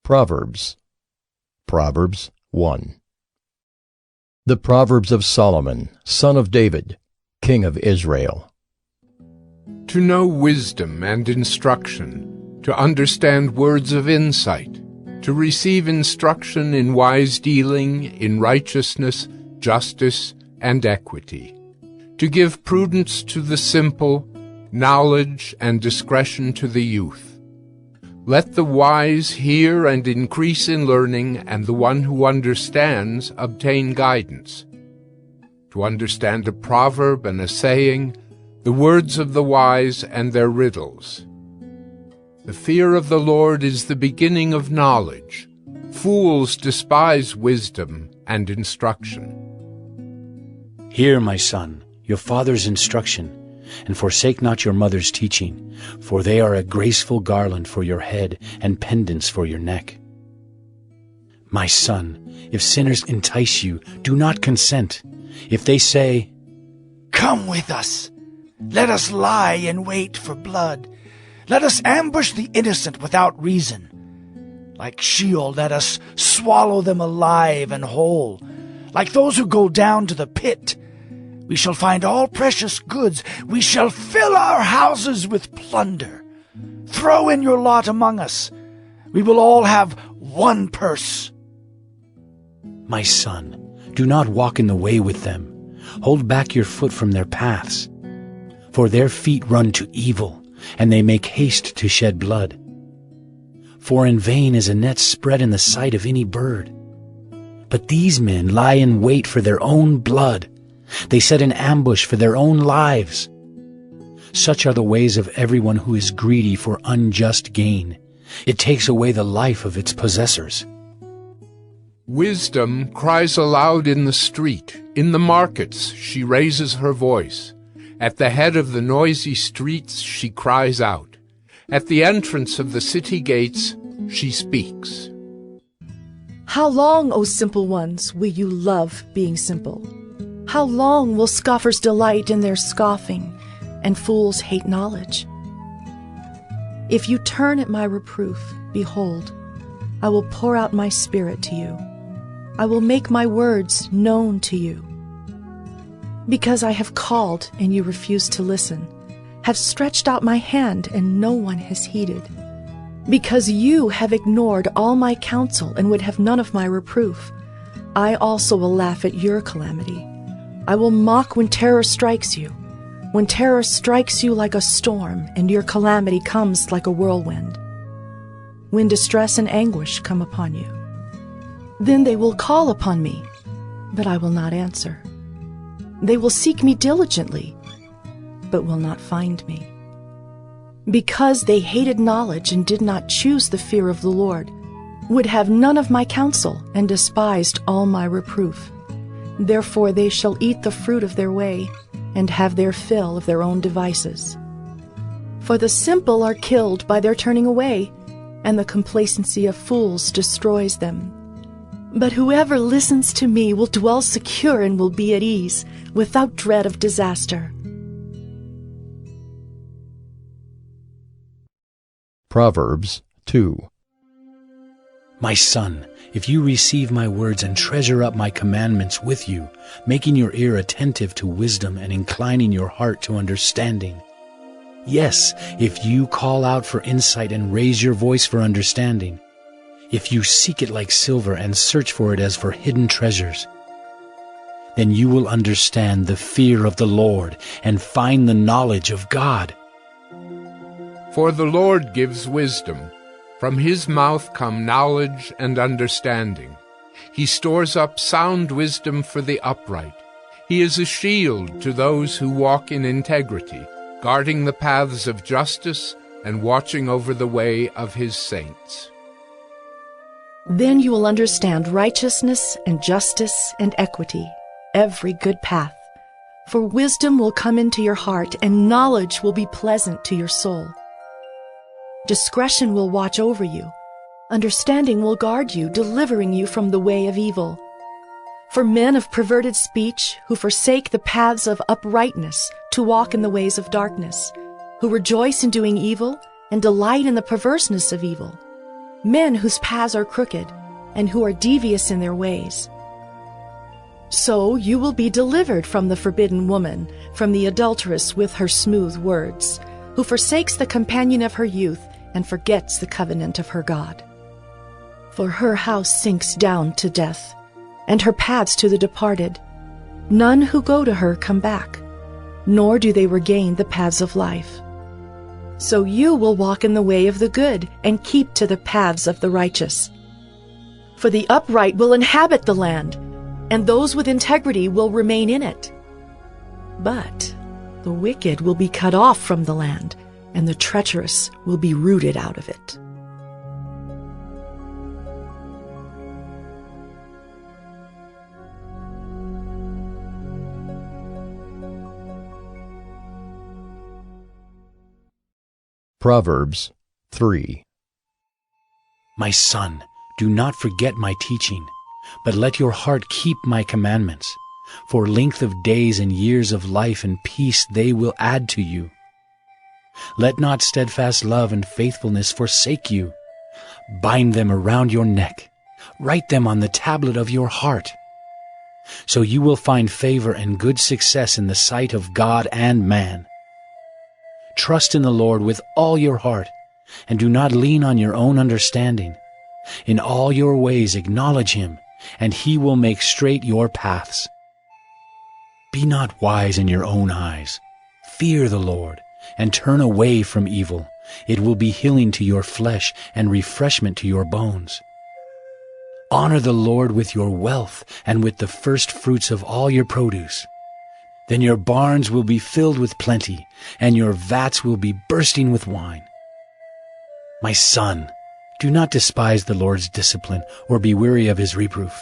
Proverbs. Proverbs 1. The Proverbs of Solomon, son of David, king of Israel. To know wisdom and instruction, to understand words of insight, to receive instruction in wise dealing, in righteousness, justice, and equity, to give prudence to the simple, knowledge and discretion to the youth. Let the wise hear and increase in learning, and the one who understands obtain guidance. To understand a proverb and a saying, the words of the wise and their riddles. The fear of the Lord is the beginning of knowledge. Fools despise wisdom and instruction. Hear, my son, your father's instruction, and forsake not your mother's teaching, for they are a graceful garland for your head and pendants for your neck. My son, if sinners entice you, do not consent. If they say, "Come with us, let us lie in wait for blood. Let us ambush the innocent without reason. Like Sheol, let us swallow them alive and whole. Like those who go down to the pit, we shall find all precious goods. We shall fill our houses with plunder. Throw in your lot among us. We will all have one purse." My son, do not walk in the way with them. Hold back your foot from their paths. For their feet run to evil, and they make haste to shed blood. For in vain is a net spread in the sight of any bird. But these men lie in wait for their own blood. They set an ambush for their own lives. Such are the ways of everyone who is greedy for unjust gain. It takes away the life of its possessors. Wisdom cries aloud in the street. In the markets she raises her voice. At the head of the noisy streets she cries out. At the entrance of the city gates she speaks. How long, O simple ones, will you love being simple? How long will scoffers delight in their scoffing, and fools hate knowledge? If you turn at my reproof, behold, I will pour out my spirit to you. I will make my words known to you. Because I have called and you refuse to listen, have stretched out my hand and no one has heeded. Because you have ignored all my counsel and would have none of my reproof, I also will laugh at your calamity. I will mock when terror strikes you, when terror strikes you like a storm and your calamity comes like a whirlwind. When distress and anguish come upon you, then they will call upon me, but I will not answer. They will seek me diligently, but will not find me. Because they hated knowledge and did not choose the fear of the Lord, would have none of my counsel and despised all my reproof. Therefore they shall eat the fruit of their way, and have their fill of their own devices. For the simple are killed by their turning away, and the complacency of fools destroys them. But whoever listens to me will dwell secure and will be at ease, without dread of disaster. Proverbs 2. My son, if you receive my words and treasure up my commandments with you, making your ear attentive to wisdom and inclining your heart to understanding. Yes, if you call out for insight and raise your voice for understanding, if you seek it like silver and search for it as for hidden treasures, then you will understand the fear of the Lord and find the knowledge of God. For the Lord gives wisdom. From his mouth come knowledge and understanding. He stores up sound wisdom for the upright. He is a shield to those who walk in integrity, guarding the paths of justice and watching over the way of his saints. Then you will understand righteousness and justice and equity, every good path. For wisdom will come into your heart, and knowledge will be pleasant to your soul. Discretion will watch over you. Understanding will guard you, delivering you from the way of evil. For men of perverted speech, who forsake the paths of uprightness to walk in the ways of darkness, who rejoice in doing evil and delight in the perverseness of evil, men whose paths are crooked, and who are devious in their ways. So you will be delivered from the forbidden woman, from the adulteress with her smooth words, who forsakes the companion of her youth and forgets the covenant of her God. For her house sinks down to death, and her paths to the departed. None who go to her come back, nor do they regain the paths of life. So you will walk in the way of the good and keep to the paths of the righteous. For the upright will inhabit the land, and those with integrity will remain in it. But the wicked will be cut off from the land, and the treacherous will be rooted out of it. Proverbs 3. My son, do not forget my teaching, but let your heart keep my commandments. For length of days and years of life and peace they will add to you. Let not steadfast love and faithfulness forsake you. Bind them around your neck. Write them on the tablet of your heart. So you will find favor and good success in the sight of God and man. Trust in the Lord with all your heart, and do not lean on your own understanding. In all your ways acknowledge him, and he will make straight your paths. Be not wise in your own eyes. Fear the Lord, and turn away from evil. It will be healing to your flesh and refreshment to your bones. Honor the Lord with your wealth and with the first fruits of all your produce. Then your barns will be filled with plenty, and your vats will be bursting with wine. My son, do not despise the Lord's discipline, or be weary of his reproof.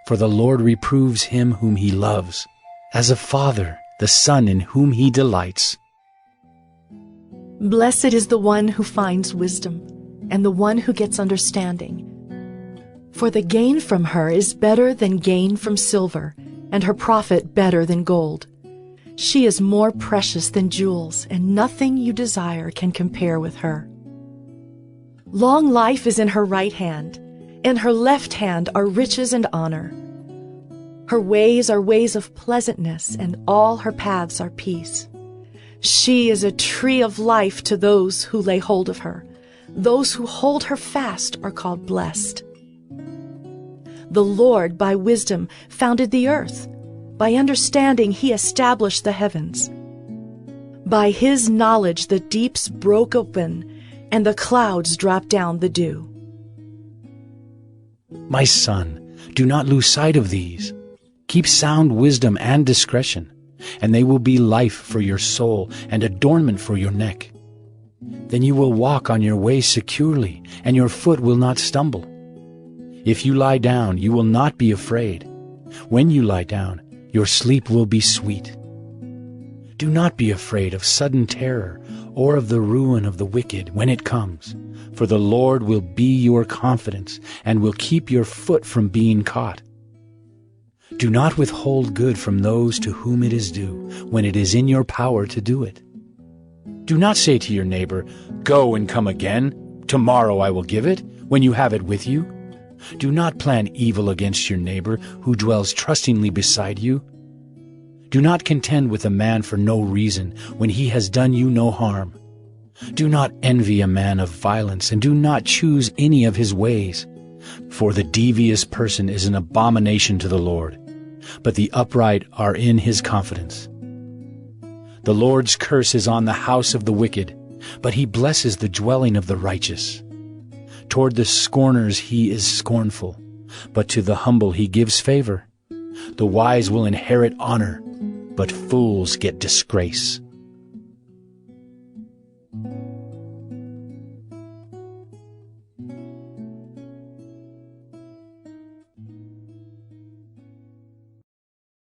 For the Lord reproves him whom he loves, as a father the son in whom he delights. Blessed is the one who finds wisdom, and the one who gets understanding. For the gain from her is better than gain from silver, and her profit better than gold. She is more precious than jewels, and nothing you desire can compare with her. Long life is in her right hand, in her left hand are riches and honor. Her ways are ways of pleasantness, and all her paths are peace. She is a tree of life to those who lay hold of her. Those who hold her fast are called blessed. The Lord by wisdom founded the earth. By understanding he established the heavens. By his knowledge the deeps broke open, and the clouds dropped down the dew. My son, do not lose sight of these. Keep sound wisdom and discretion, and they will be life for your soul and adornment for your neck. Then you will walk on your way securely, and your foot will not stumble. If you lie down, you will not be afraid. When you lie down, your sleep will be sweet. Do not be afraid of sudden terror or of the ruin of the wicked when it comes, for the Lord will be your confidence and will keep your foot from being caught. Do not withhold good from those to whom it is due, when it is in your power to do it. Do not say to your neighbor, "Go and come again. Tomorrow I will give it," when you have it with you. Do not plan evil against your neighbor who dwells trustingly beside you. Do not contend with a man for no reason when he has done you no harm. Do not envy a man of violence, and do not choose any of his ways. For the devious person is an abomination to the Lord, but the upright are in his confidence. The Lord's curse is on the house of the wicked, but he blesses the dwelling of the righteous. Toward the scorners he is scornful, but to the humble he gives favor. The wise will inherit honor, but fools get disgrace.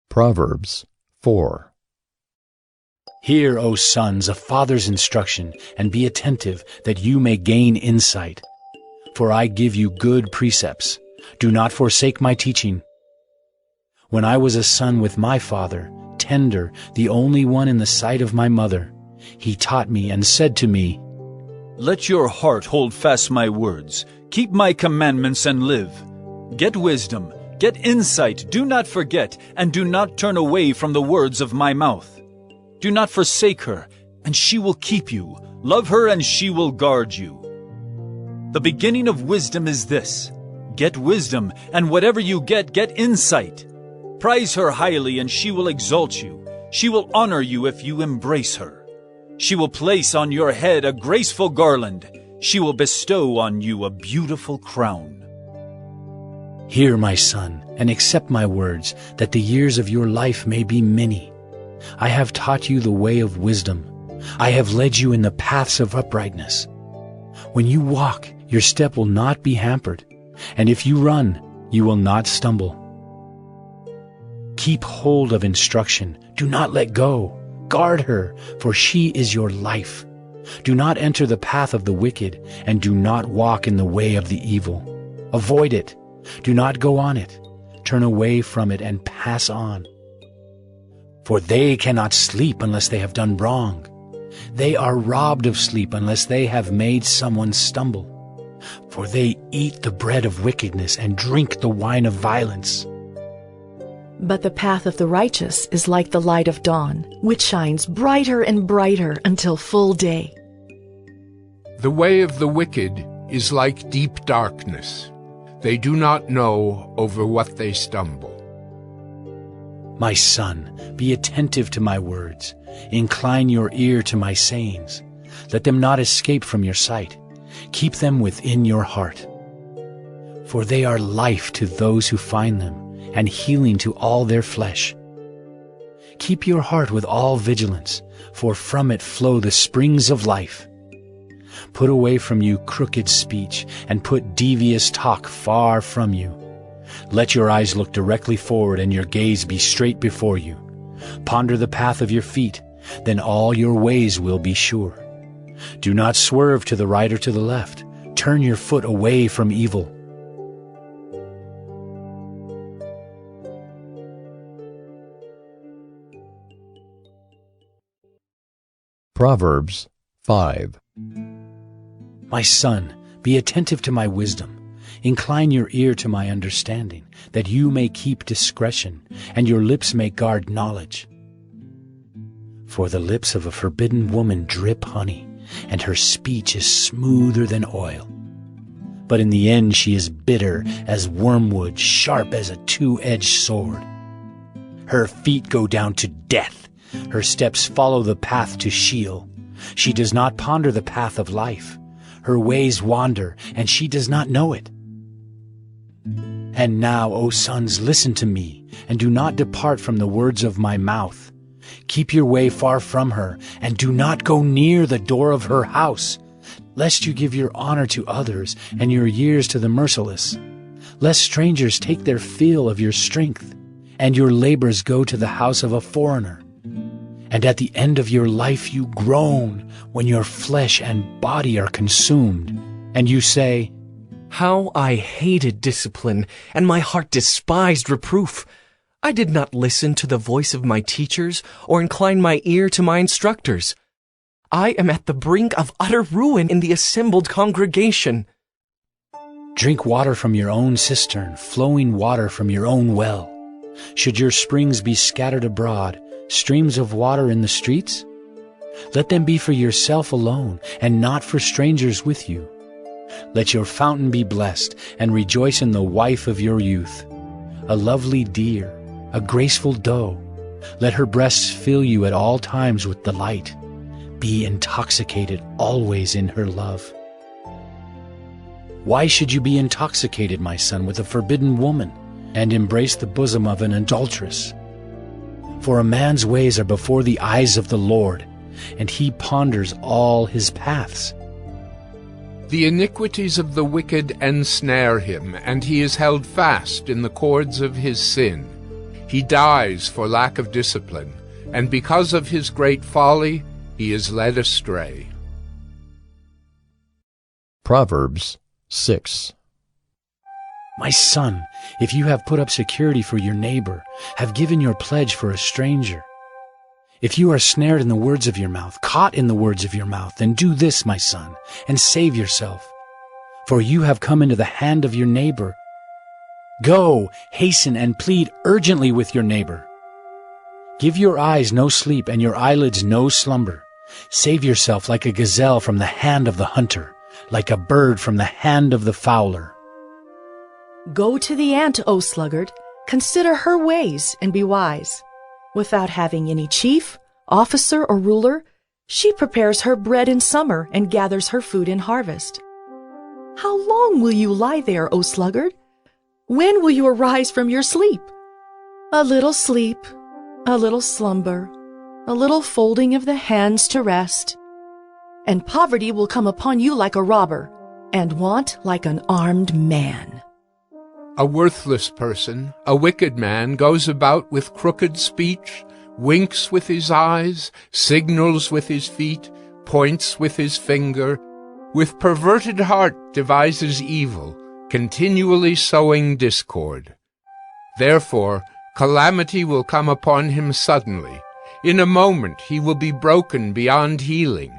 Proverbs 4. Hear, O sons, a father's instruction, and be attentive, that you may gain insight. For I give you good precepts. Do not forsake my teaching. When I was a son with my father, tender, the only one in the sight of my mother, he taught me and said to me, Let your heart hold fast my words. Keep my commandments and live. Get wisdom, get insight, do not forget, and do not turn away from the words of my mouth. Do not forsake her, and she will keep you. Love her, and she will guard you. The beginning of wisdom is this: get wisdom, and whatever you get insight. Prize her highly, and she will exalt you. She will honor you if you embrace her. She will place on your head a graceful garland. She will bestow on you a beautiful crown. Hear, my son, and accept my words, that the years of your life may be many. I have taught you the way of wisdom. I have led you in the paths of uprightness. When you walk, your step will not be hampered, and if you run, you will not stumble. Keep hold of instruction. Do not let go. Guard her, for she is your life. Do not enter the path of the wicked, and do not walk in the way of the evil. Avoid it. Do not go on it. Turn away from it and pass on. For they cannot sleep unless they have done wrong. They are robbed of sleep unless they have made someone stumble. For they eat the bread of wickedness and drink the wine of violence. But the path of the righteous is like the light of dawn, which shines brighter and brighter until full day. The way of the wicked is like deep darkness. They do not know over what they stumble. My son, be attentive to my words. Incline your ear to my sayings. Let them not escape from your sight. Keep them within your heart. For they are life to those who find them, and healing to all their flesh. Keep your heart with all vigilance, for from it flow the springs of life. Put away from you crooked speech, and put devious talk far from you. Let your eyes look directly forward, and your gaze be straight before you. Ponder the path of your feet, then all your ways will be sure. Do not swerve to the right or to the left. Turn your foot away from evil. Proverbs 5. My son, be attentive to my wisdom. Incline your ear to my understanding, that you may keep discretion, and your lips may guard knowledge. For the lips of a forbidden woman drip honey, and her speech is smoother than oil. But in the end she is bitter as wormwood, sharp as a two-edged sword. Her feet go down to death. Her steps follow the path to Sheol. She does not ponder the path of life. Her ways wander, and she does not know it. And now, O sons, listen to me, and do not depart from the words of my mouth. Keep your way far from her, and do not go near the door of her house, lest you give your honor to others, and your years to the merciless. Lest strangers take their fill of your strength, and your labors go to the house of a foreigner. And at the end of your life you groan when your flesh and body are consumed, and you say, How I hated discipline, and my heart despised reproof. I did not listen to the voice of my teachers, or incline my ear to my instructors. I am at the brink of utter ruin in the assembled congregation. Drink water from your own cistern, flowing water from your own well. Should your springs be scattered abroad, streams of water in the streets? Let them be for yourself alone, and not for strangers with you. Let your fountain be blessed, and rejoice in the wife of your youth. A lovely deer, a graceful doe. Let her breasts fill you at all times with delight. Be intoxicated always in her love. Why should you be intoxicated, my son, with a forbidden woman, and embrace the bosom of an adulteress? For a man's ways are before the eyes of the Lord, and he ponders all his paths. The iniquities of the wicked ensnare him, and he is held fast in the cords of his sin. He dies for lack of discipline, and because of his great folly, he is led astray. Proverbs 6. My son, if you have put up security for your neighbor, have given your pledge for a stranger, If you are snared in the words of your mouth, caught in the words of your mouth, then do this, my son, and save yourself. For you have come into the hand of your neighbor. Go, hasten, and plead urgently with your neighbor. Give your eyes no sleep and your eyelids no slumber. Save yourself like a gazelle from the hand of the hunter, like a bird from the hand of the fowler. Go to the ant, O sluggard, consider her ways and be wise. Without having any chief, officer, or ruler, she prepares her bread in summer and gathers her food in harvest. How long will you lie there, O sluggard? When will you arise from your sleep? A little sleep, a little slumber, a little folding of the hands to rest. And poverty will come upon you like a robber, and want like an armed man. A worthless person, a wicked man, goes about with crooked speech, winks with his eyes, signals with his feet, points with his finger, with perverted heart devises evil, continually sowing discord. Therefore, calamity will come upon him suddenly. In a moment he will be broken beyond healing.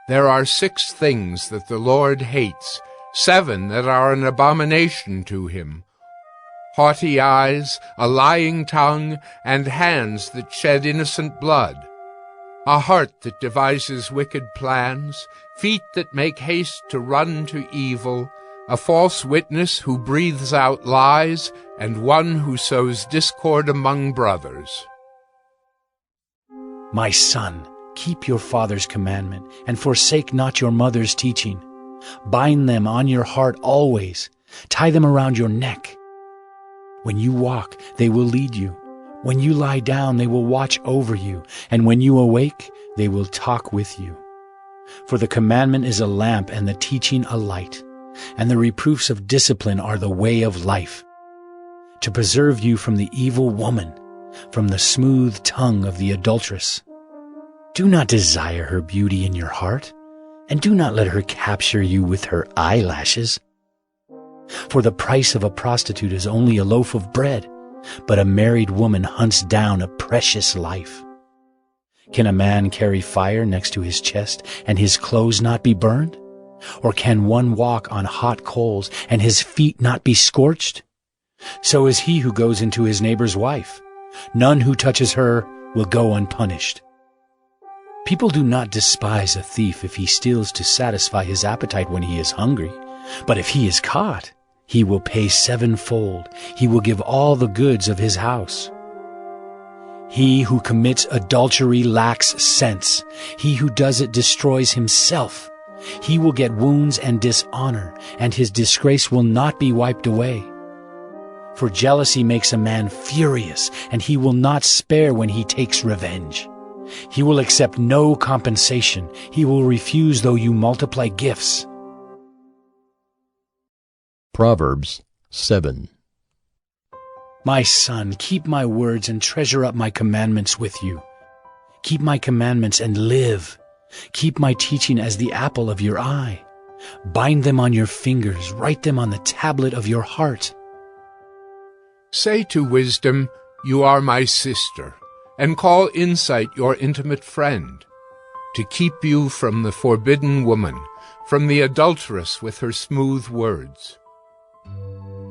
There are 6 things that the Lord hates, 7 that are an abomination to him: haughty eyes, a lying tongue, and hands that shed innocent blood, a heart that devises wicked plans, feet that make haste to run to evil, a false witness who breathes out lies, and one who sows discord among brothers. My son, keep your father's commandment, and forsake not your mother's teaching. Bind them on your heart always. Tie them around your neck. When you walk, they will lead you. When you lie down, they will watch over you. And when you awake, they will talk with you. For the commandment is a lamp, and the teaching a light. And the reproofs of discipline are the way of life, to preserve you from the evil woman, from the smooth tongue of the adulteress. Do not desire her beauty in your heart, and do not let her capture you with her eyelashes. For the price of a prostitute is only a loaf of bread, but a married woman hunts down a precious life. Can a man carry fire next to his chest and his clothes not be burned? Or can one walk on hot coals and his feet not be scorched? So is he who goes into his neighbor's wife. None who touches her will go unpunished. People do not despise a thief if he steals to satisfy his appetite when he is hungry. But if he is caught, he will pay 7-fold. He will give all the goods of his house. He who commits adultery lacks sense. He who does it destroys himself. He will get wounds and dishonor, and his disgrace will not be wiped away. For jealousy makes a man furious, and he will not spare when he takes revenge. He will accept no compensation. He will refuse though you multiply gifts. Proverbs 7. My son, keep my words and treasure up my commandments with you. Keep my commandments and live. Keep my teaching as the apple of your eye. Bind them on your fingers, write them on the tablet of your heart. Say to wisdom, "You are my sister," and call insight your intimate friend, to keep you from the forbidden woman, from the adulteress with her smooth words.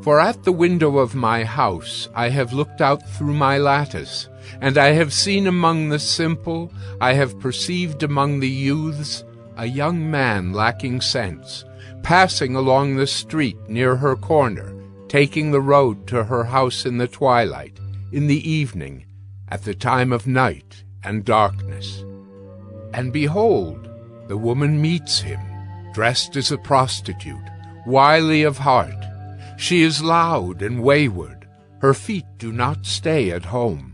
For at the window of my house I have looked out through my lattice, and I have seen among the simple, I have perceived among the youths, a young man lacking sense, passing along the street near her corner, taking the road to her house in the twilight, in the evening, at the time of night and darkness. And behold, the woman meets him, dressed as a prostitute, wily of heart. She is loud and wayward. Her feet do not stay at home.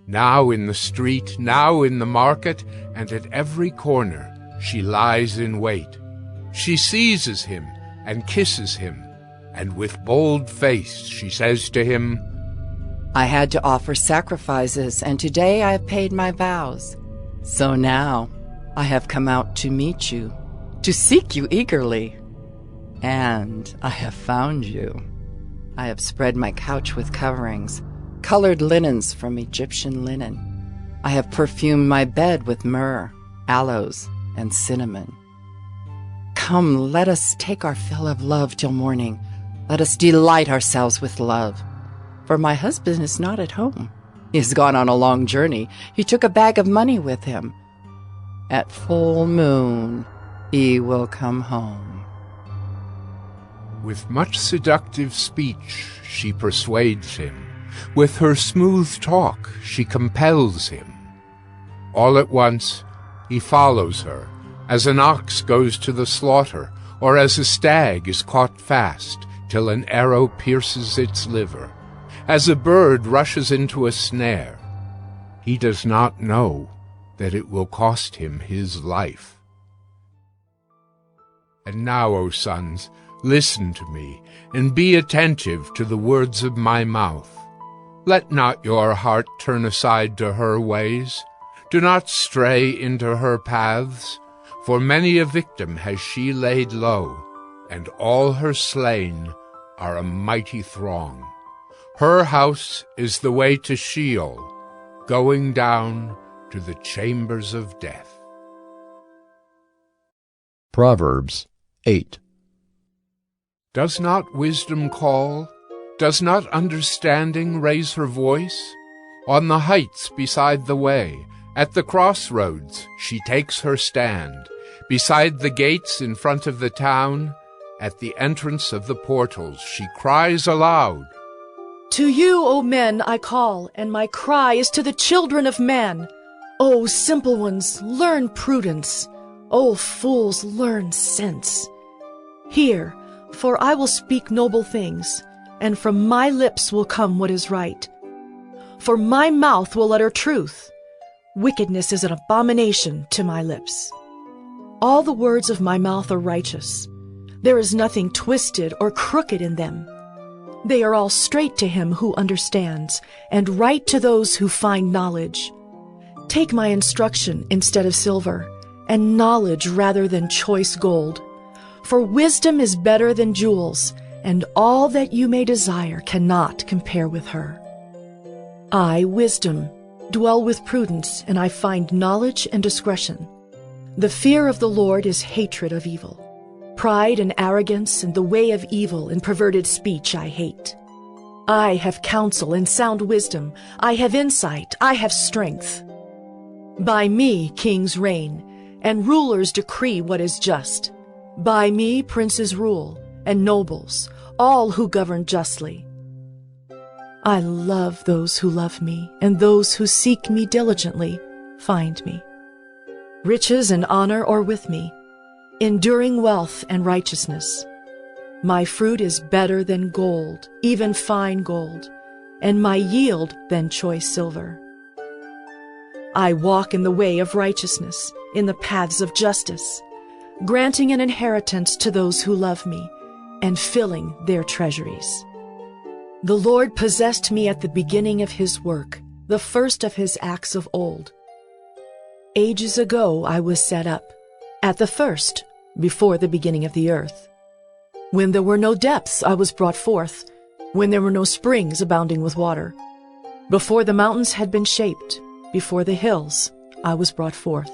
Now in the street, now in the market, and at every corner, she lies in wait. She seizes him and kisses him, and with bold face she says to him, I had to offer sacrifices, and today I have paid my vows. So now I have come out to meet you, to seek you eagerly. And I have found you. I have spread my couch with coverings, colored linens from Egyptian linen. I have perfumed my bed with myrrh, aloes, and cinnamon. Come, let us take our fill of love till morning. Let us delight ourselves with love. For my husband is not at home. He has gone on a long journey. He took a bag of money with him. At full moon, he will come home. With much seductive speech she persuades him. With her smooth talk she compels him. All at once he follows her, as an ox goes to the slaughter, or as a stag is caught fast, till an arrow pierces its liver, as a bird rushes into a snare. He does not know that it will cost him his life. And now, O sons, listen to me, and be attentive to the words of my mouth. Let not your heart turn aside to her ways. Do not stray into her paths, for many a victim has she laid low, and all her slain are a mighty throng. Her house is the way to Sheol, going down to the chambers of death. Proverbs 8. Does not wisdom call? Does not understanding raise her voice? On the heights beside the way, at the crossroads, she takes her stand. Beside the gates in front of the town, at the entrance of the portals, she cries aloud. To you, O men, I call, and my cry is to the children of men. O simple ones, learn prudence. O fools, learn sense. Hear, for I will speak noble things, and from my lips will come what is right. For my mouth will utter truth. Wickedness is an abomination to my lips. All the words of my mouth are righteous. There is nothing twisted or crooked in them. They are all straight to him who understands, and right to those who find knowledge. Take my instruction instead of silver, and knowledge rather than choice gold. For wisdom is better than jewels, and all that you may desire cannot compare with her. I, wisdom, dwell with prudence, and I find knowledge and discretion. The fear of the Lord is hatred of evil. Pride and arrogance and the way of evil and perverted speech I hate. I have counsel and sound wisdom. I have insight. I have strength. By me kings reign, and rulers decree what is just. By me princes rule, and nobles, all who govern justly. I love those who love me, and those who seek me diligently find me. Riches and honor are with me, enduring wealth and righteousness. My fruit is better than gold, even fine gold, and my yield than choice silver. I walk in the way of righteousness, in the paths of justice, granting an inheritance to those who love me, and filling their treasuries. The Lord possessed me at the beginning of his work, the first of his acts of old. Ages ago I was set up, at the first, before the beginning of the earth. When there were no depths I was brought forth, when there were no springs abounding with water. Before the mountains had been shaped, before the hills I was brought forth.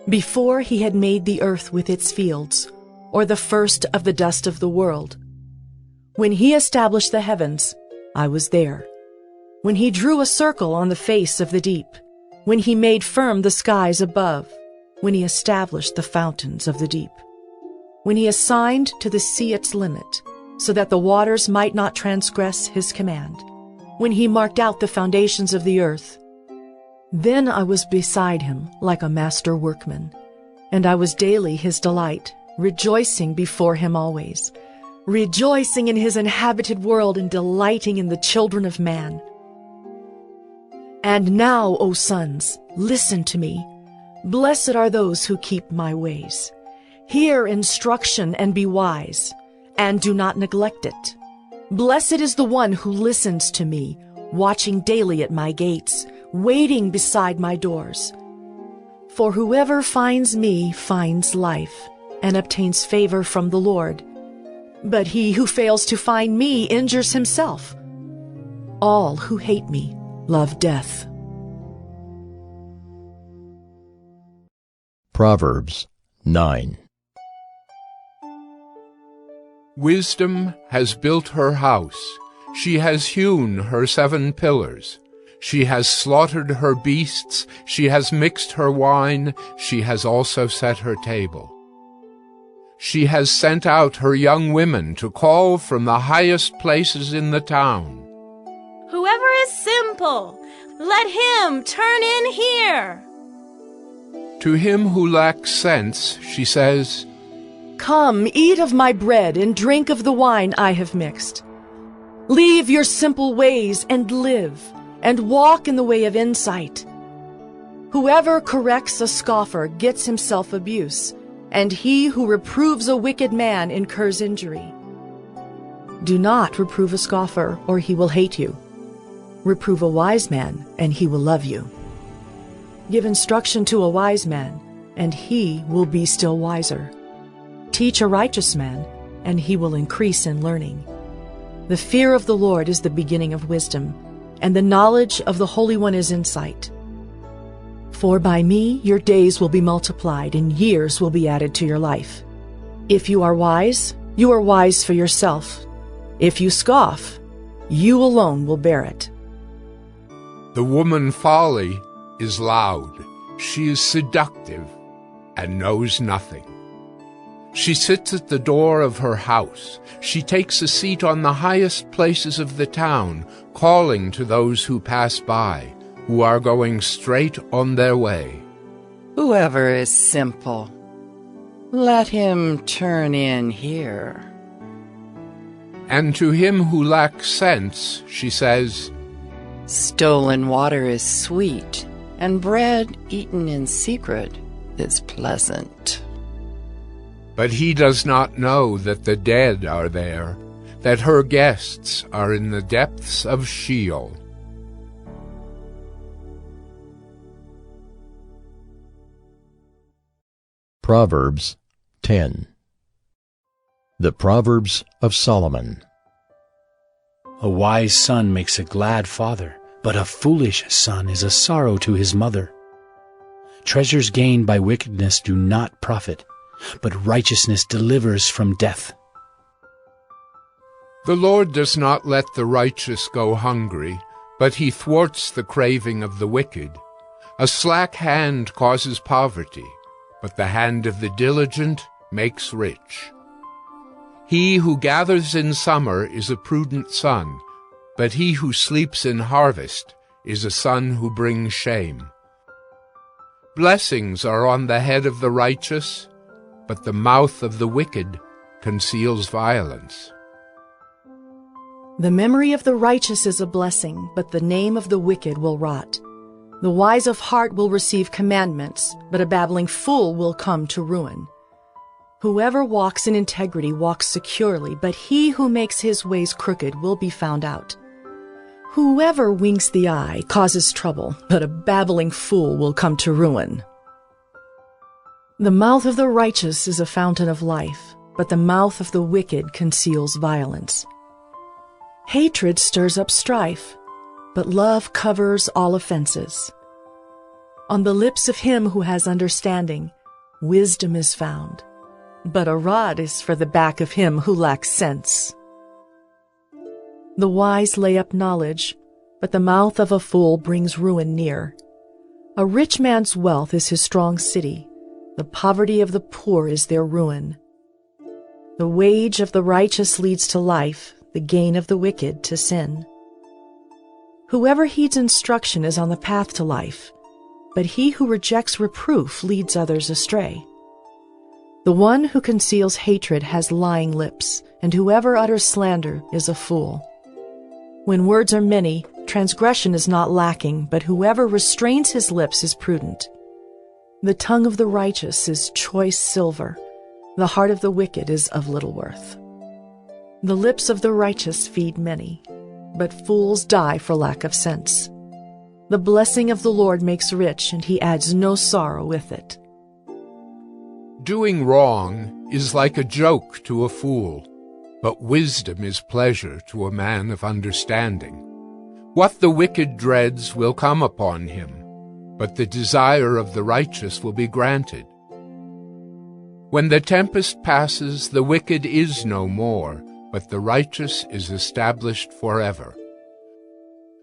Before he had made the earth with its fields, or the first of the dust of the world. When he established the heavens, I was there. When he drew a circle on the face of the deep, when he made firm the skies above, when he established the fountains of the deep, when he assigned to the sea its limit, so that the waters might not transgress his command, when he marked out the foundations of the earth. Then I was beside him like a master workman, and I was daily his delight, rejoicing before him always, rejoicing in his inhabited world and delighting in the children of man. And now, O sons, listen to me. Blessed are those who keep my ways. Hear instruction and be wise, and do not neglect it. Blessed is the one who listens to me, watching daily at my gates, waiting beside my doors. For whoever finds me finds life, and obtains favor from the Lord. But he who fails to find me injures himself. All who hate me love death. Proverbs 9. Wisdom has built her house. She has hewn her 7 pillars. She has slaughtered her beasts. She has mixed her wine. She has also set her table. She has sent out her young women to call from the highest places in the town. Whoever is simple, let him turn in here. To him who lacks sense, she says, Come, eat of my bread and drink of the wine I have mixed. Leave your simple ways and live, and walk in the way of insight. Whoever corrects a scoffer gets himself abuse, and he who reproves a wicked man incurs injury. Do not reprove a scoffer, or he will hate you. Reprove a wise man, and he will love you. Give instruction to a wise man, and he will be still wiser. Teach a righteous man, and he will increase in learning. The fear of the Lord is the beginning of wisdom, and the knowledge of the Holy One is insight. For by me your days will be multiplied, and years will be added to your life. If you are wise for yourself. If you scoff, you alone will bear it. The woman folly is loud. She is seductive and knows nothing. She sits at the door of her house. She takes a seat on the highest places of the town, calling to those who pass by, who are going straight on their way. Whoever is simple, let him turn in here. And to him who lacks sense, she says, Stolen water is sweet, and bread eaten in secret is pleasant. But he does not know that the dead are there, that her guests are in the depths of Sheol. Proverbs 10. The Proverbs of Solomon. A wise son makes a glad father, but a foolish son is a sorrow to his mother. Treasures gained by wickedness do not profit, but righteousness delivers from death. The Lord does not let the righteous go hungry, but he thwarts the craving of the wicked. A slack hand causes poverty, but the hand of the diligent makes rich. He who gathers in summer is a prudent son, but he who sleeps in harvest is a son who brings shame. Blessings are on the head of the righteous, but the mouth of the wicked conceals violence. The memory of the righteous is a blessing, but the name of the wicked will rot. The wise of heart will receive commandments, but a babbling fool will come to ruin. Whoever walks in integrity walks securely, but he who makes his ways crooked will be found out. Whoever winks the eye causes trouble, but a babbling fool will come to ruin. The mouth of the righteous is a fountain of life, but the mouth of the wicked conceals violence. Hatred stirs up strife, but love covers all offenses. On the lips of him who has understanding, wisdom is found, but a rod is for the back of him who lacks sense. The wise lay up knowledge, but the mouth of a fool brings ruin near. A rich man's wealth is his strong city. The poverty of the poor is their ruin. The wage of the righteous leads to life, the gain of the wicked to sin. Whoever heeds instruction is on the path to life, but he who rejects reproof leads others astray. The one who conceals hatred has lying lips, and whoever utters slander is a fool. When words are many, transgression is not lacking, but whoever restrains his lips is prudent. The tongue of the righteous is choice silver. The heart of the wicked is of little worth. The lips of the righteous feed many, but fools die for lack of sense. The blessing of the Lord makes rich, and he adds no sorrow with it. Doing wrong is like a joke to a fool, but wisdom is pleasure to a man of understanding. What the wicked dreads will come upon him, but the desire of the righteous will be granted. When the tempest passes, the wicked is no more, but the righteous is established forever.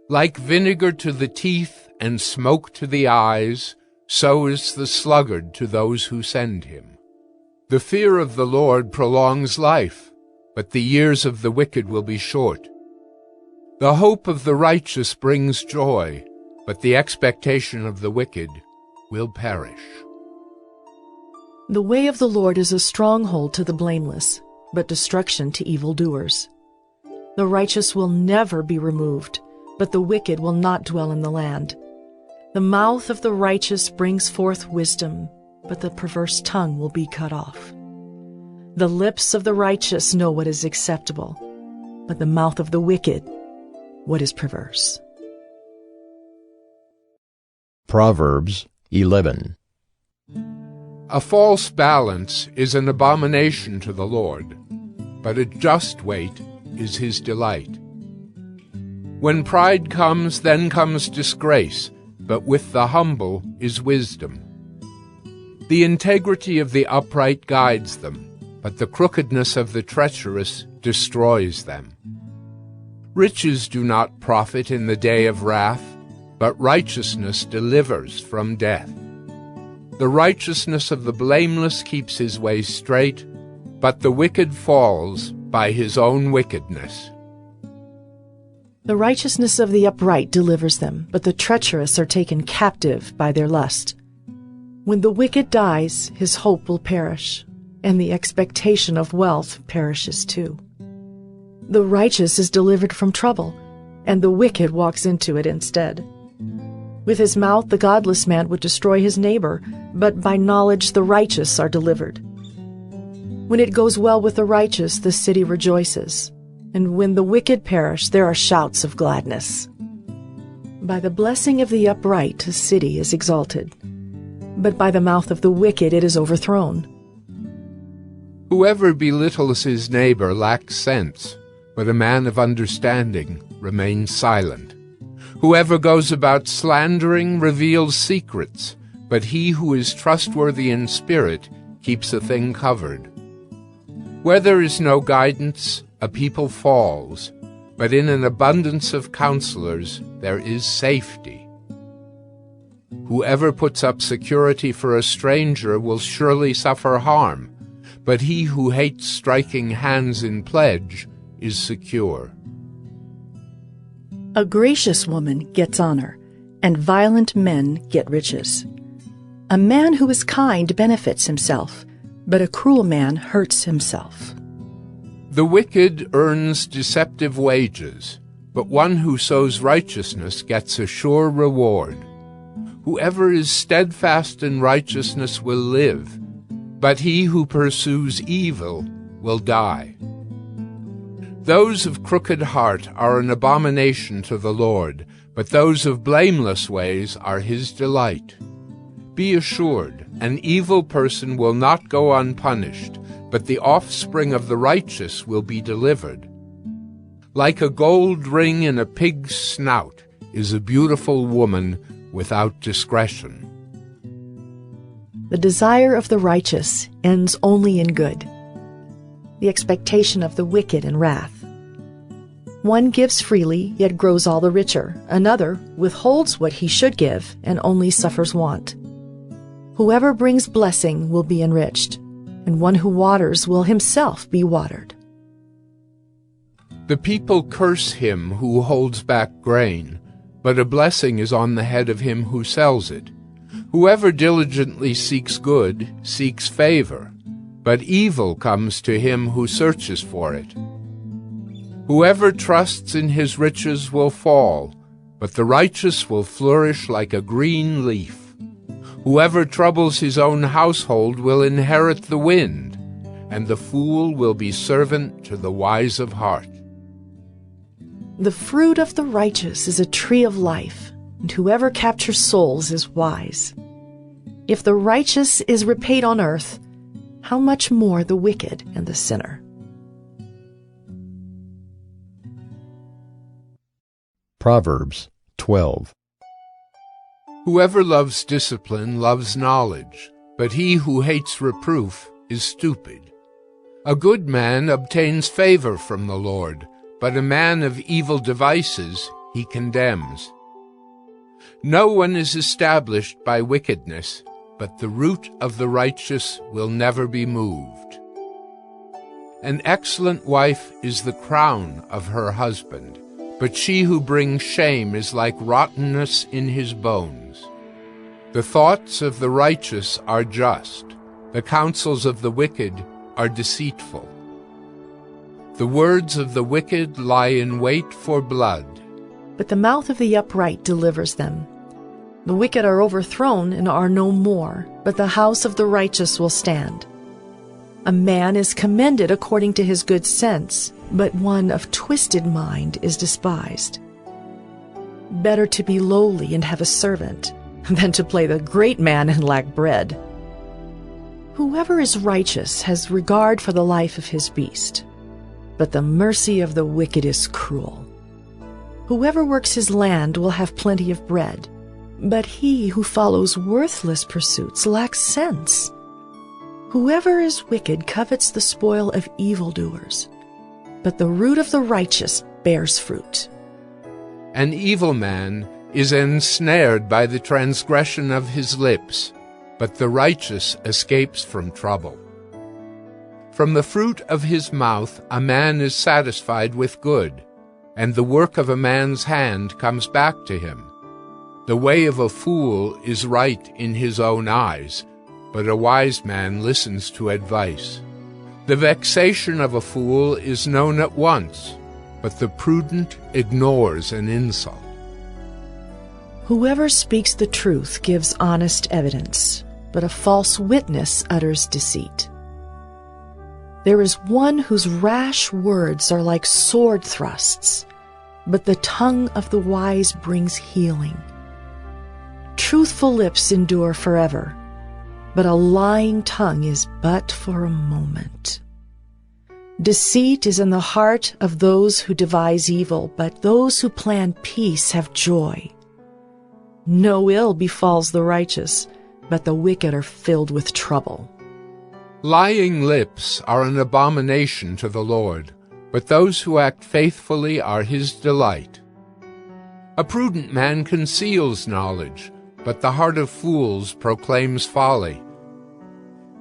Like vinegar to the teeth and smoke to the eyes, so is the sluggard to those who send him. The fear of the Lord prolongs life, but the years of the wicked will be short. The hope of the righteous brings joy, but the expectation of the wicked will perish. The way of the Lord is a stronghold to the blameless, but destruction to evildoers. The righteous will never be removed, but the wicked will not dwell in the land. The mouth of the righteous brings forth wisdom, but the perverse tongue will be cut off. The lips of the righteous know what is acceptable, but the mouth of the wicked, what is perverse. Proverbs 11. A false balance is an abomination to the Lord, but a just weight is his delight. When pride comes, then comes disgrace, but with the humble is wisdom. The integrity of the upright guides them, but the crookedness of the treacherous destroys them. Riches do not profit in the day of wrath, but righteousness delivers from death. The righteousness of the blameless keeps his way straight, but the wicked falls by his own wickedness. The righteousness of the upright delivers them, but the treacherous are taken captive by their lust. When the wicked dies, his hope will perish, and the expectation of wealth perishes too. The righteous is delivered from trouble, and the wicked walks into it instead. With his mouth the godless man would destroy his neighbor, but by knowledge the righteous are delivered. When it goes well with the righteous, the city rejoices, and when the wicked perish, there are shouts of gladness. By the blessing of the upright a city is exalted, but by the mouth of the wicked it is overthrown. Whoever belittles his neighbor lacks sense, but a man of understanding remains silent. Whoever goes about slandering reveals secrets, but he who is trustworthy in spirit keeps a thing covered. Where there is no guidance, a people falls, but in an abundance of counselors there is safety. Whoever puts up security for a stranger will surely suffer harm, but he who hates striking hands in pledge is secure. A gracious woman gets honor, and violent men get riches. A man who is kind benefits himself, but a cruel man hurts himself. The wicked earns deceptive wages, but one who sows righteousness gets a sure reward. Whoever is steadfast in righteousness will live, but he who pursues evil will die. Those of crooked heart are an abomination to the Lord, but those of blameless ways are his delight. Be assured, an evil person will not go unpunished, but the offspring of the righteous will be delivered. Like a gold ring in a pig's snout is a beautiful woman without discretion. The desire of the righteous ends only in good, the expectation of the wicked in wrath. One gives freely, yet grows all the richer. Another withholds what he should give, and only suffers want. Whoever brings blessing will be enriched, and one who waters will himself be watered. The people curse him who holds back grain, but a blessing is on the head of him who sells it. Whoever diligently seeks good seeks favor, but evil comes to him who searches for it. Whoever trusts in his riches will fall, but the righteous will flourish like a green leaf. Whoever troubles his own household will inherit the wind, and the fool will be servant to the wise of heart. The fruit of the righteous is a tree of life, and whoever captures souls is wise. If the righteous is repaid on earth, how much more the wicked and the sinner? Proverbs 12. Whoever loves discipline loves knowledge, but he who hates reproof is stupid. A good man obtains favor from the Lord, but a man of evil devices he condemns. No one is established by wickedness, but the root of the righteous will never be moved. An excellent wife is the crown of her husband, but she who brings shame is like rottenness in his bones. The thoughts of the righteous are just, the counsels of the wicked are deceitful. The words of the wicked lie in wait for blood, but the mouth of the upright delivers them. The wicked are overthrown and are no more, but the house of the righteous will stand. A man is commended according to his good sense, but one of twisted mind is despised. Better to be lowly and have a servant than to play the great man and lack bread. Whoever is righteous has regard for the life of his beast, but the mercy of the wicked is cruel. Whoever works his land will have plenty of bread, but he who follows worthless pursuits lacks sense. Whoever is wicked covets the spoil of evildoers, but the root of the righteous bears fruit. An evil man is ensnared by the transgression of his lips, but the righteous escapes from trouble. From the fruit of his mouth a man is satisfied with good, and the work of a man's hand comes back to him. The way of a fool is right in his own eyes, but a wise man listens to advice. The vexation of a fool is known at once, but the prudent ignores an insult. Whoever speaks the truth gives honest evidence, but a false witness utters deceit. There is one whose rash words are like sword thrusts, but the tongue of the wise brings healing. Truthful lips endure forever, but a lying tongue is but for a moment. Deceit is in the heart of those who devise evil, but those who plan peace have joy. No ill befalls the righteous, but the wicked are filled with trouble. Lying lips are an abomination to the Lord, but those who act faithfully are his delight. A prudent man conceals knowledge, but the heart of fools proclaims folly.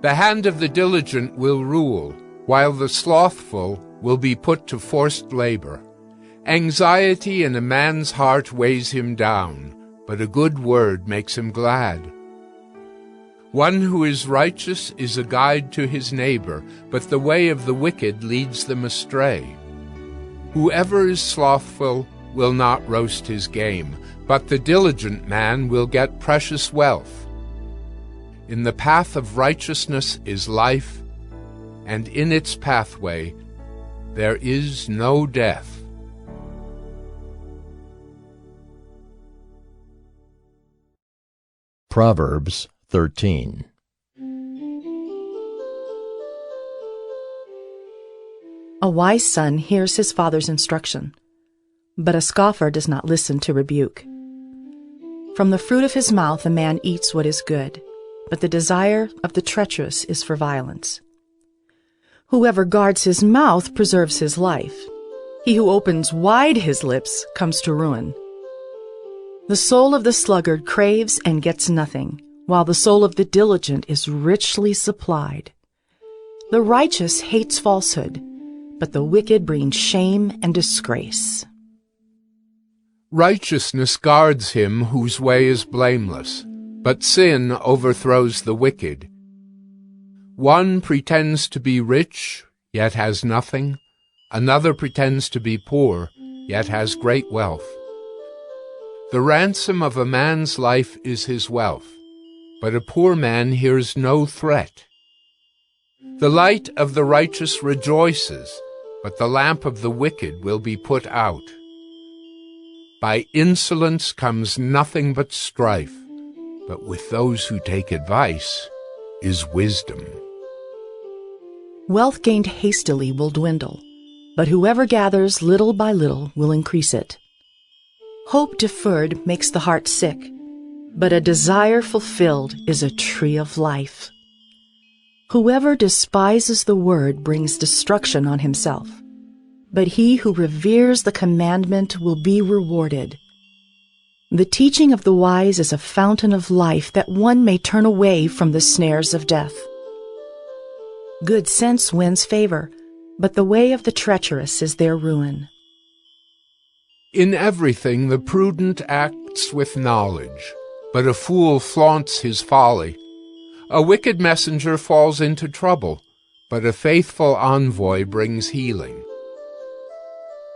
The hand of the diligent will rule, while the slothful will be put to forced labor. Anxiety in a man's heart weighs him down, but a good word makes him glad. One who is righteous is a guide to his neighbor, but the way of the wicked leads them astray. Whoever is slothful will not roast his game, but the diligent man will get precious wealth. In the path of righteousness is life, and in its pathway there is no death. Proverbs 13. A wise son hears his father's instruction, but a scoffer does not listen to rebuke. From the fruit of his mouth a man eats what is good, but the desire of the treacherous is for violence. Whoever guards his mouth preserves his life. He who opens wide his lips comes to ruin. The soul of the sluggard craves and gets nothing, while the soul of the diligent is richly supplied. The righteous hates falsehood, but the wicked bring shame and disgrace. Righteousness guards him whose way is blameless, but sin overthrows the wicked. One pretends to be rich, yet has nothing. Another pretends to be poor, yet has great wealth. The ransom of a man's life is his wealth, but a poor man hears no threat. The light of the righteous rejoices, but the lamp of the wicked will be put out. By insolence comes nothing but strife, but with those who take advice is wisdom. Wealth gained hastily will dwindle, but whoever gathers little by little will increase it. Hope deferred makes the heart sick, but a desire fulfilled is a tree of life. Whoever despises the word brings destruction on himself, but he who reveres the commandment will be rewarded. The teaching of the wise is a fountain of life, that one may turn away from the snares of death. Good sense wins favor, but the way of the treacherous is their ruin. In everything the prudent acts with knowledge, but a fool flaunts his folly. A wicked messenger falls into trouble, but a faithful envoy brings healing.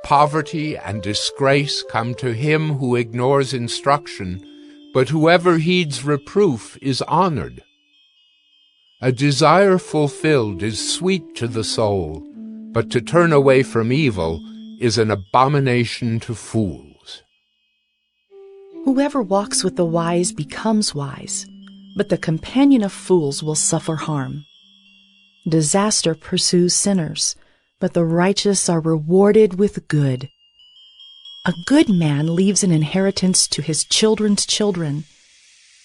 Poverty and disgrace come to him who ignores instruction, but whoever heeds reproof is honored. A desire fulfilled is sweet to the soul, but to turn away from evil is an abomination to fools. Whoever walks with the wise becomes wise, but the companion of fools will suffer harm. Disaster pursues sinners, but the righteous are rewarded with good. A good man leaves an inheritance to his children's children,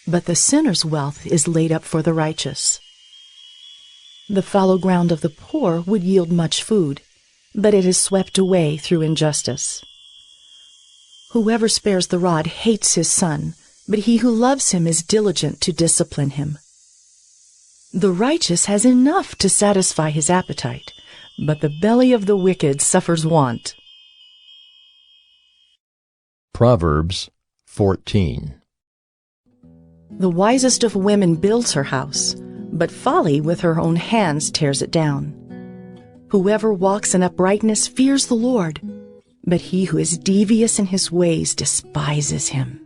but the sinner's wealth is laid up for the righteous. The fallow ground of the poor would yield much food, but it is swept away through injustice. Whoever spares the rod hates his son, but he who loves him is diligent to discipline him. The righteous has enough to satisfy his appetite, but the belly of the wicked suffers want. Proverbs 14. The wisest of women builds her house, but folly with her own hands tears it down. Whoever walks in uprightness fears the Lord, but he who is devious in his ways despises him.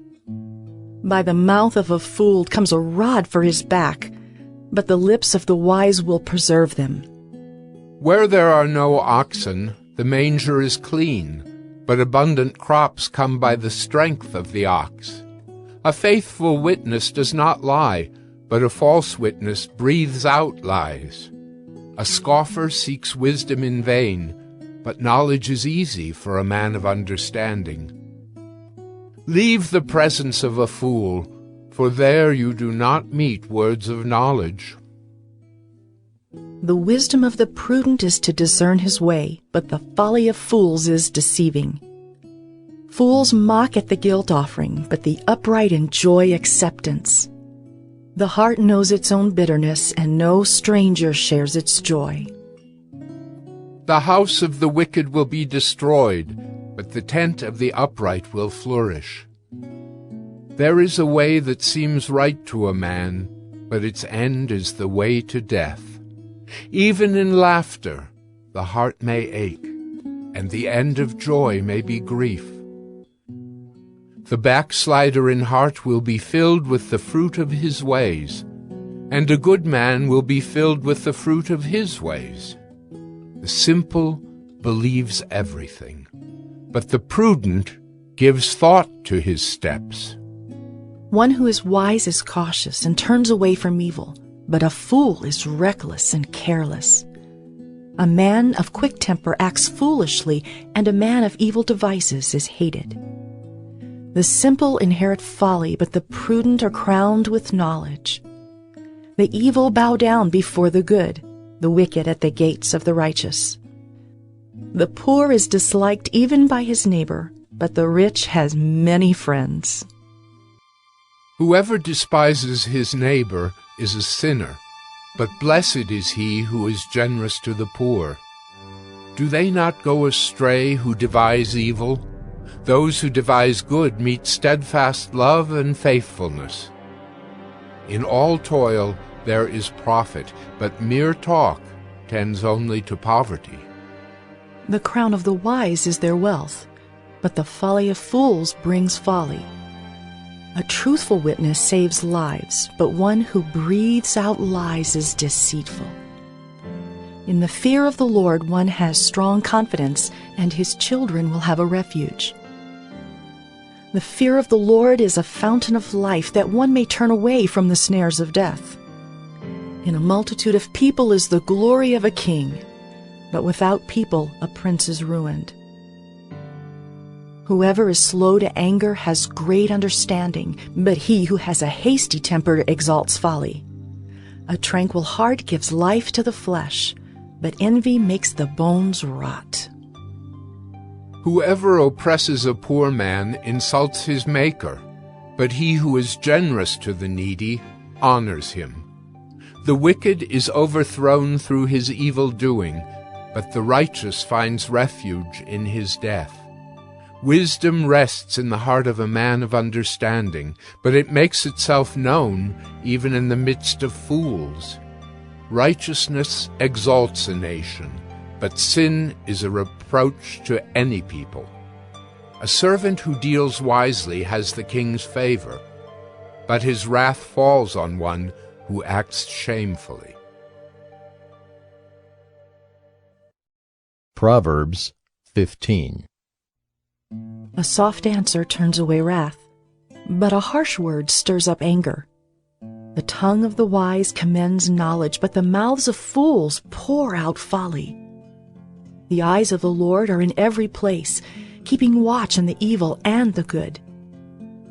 By the mouth of a fool comes a rod for his back, but the lips of the wise will preserve them. Where there are no oxen, the manger is clean, but abundant crops come by the strength of the ox. A faithful witness does not lie, but a false witness breathes out lies. A scoffer seeks wisdom in vain, but knowledge is easy for a man of understanding. Leave the presence of a fool, for there you do not meet words of knowledge. The wisdom of the prudent is to discern his way, but the folly of fools is deceiving. Fools mock at the guilt offering, but the upright enjoy acceptance. The heart knows its own bitterness, and no stranger shares its joy. The house of the wicked will be destroyed, but the tent of the upright will flourish. There is a way that seems right to a man, but its end is the way to death. Even in laughter, the heart may ache, and the end of joy may be grief. The backslider in heart will be filled with the fruit of his ways, and a good man will be filled with the fruit of his ways. The simple believes everything, but the prudent gives thought to his steps. One who is wise is cautious and turns away from evil, but a fool is reckless and careless. A man of quick temper acts foolishly, and a man of evil devices is hated. The simple inherit folly, but the prudent are crowned with knowledge. The evil bow down before the good, the wicked at the gates of the righteous. The poor is disliked even by his neighbor, but the rich has many friends. Whoever despises his neighbor is a sinner, but blessed is he who is generous to the poor. Do they not go astray who devise evil? Those who devise good meet steadfast love and faithfulness. In all toil there is profit, but mere talk tends only to poverty. The crown of the wise is their wealth, but the folly of fools brings folly. A truthful witness saves lives, but one who breathes out lies is deceitful. In the fear of the Lord one has strong confidence, and his children will have a refuge. The fear of the Lord is a fountain of life, that one may turn away from the snares of death. In a multitude of people is the glory of a king, but without people a prince is ruined. Whoever is slow to anger has great understanding, but he who has a hasty temper exalts folly. A tranquil heart gives life to the flesh, but envy makes the bones rot. Whoever oppresses a poor man insults his Maker, but he who is generous to the needy honors him. The wicked is overthrown through his evil doing, but the righteous finds refuge in his death. Wisdom rests in the heart of a man of understanding, but it makes itself known even in the midst of fools. Righteousness exalts a nation, but sin is a reproach to any people. A servant who deals wisely has the king's favor, but his wrath falls on one who acts shamefully. Proverbs 15. A soft answer turns away wrath, but a harsh word stirs up anger. The tongue of the wise commends knowledge, but the mouths of fools pour out folly. The eyes of the Lord are in every place, keeping watch on the evil and the good.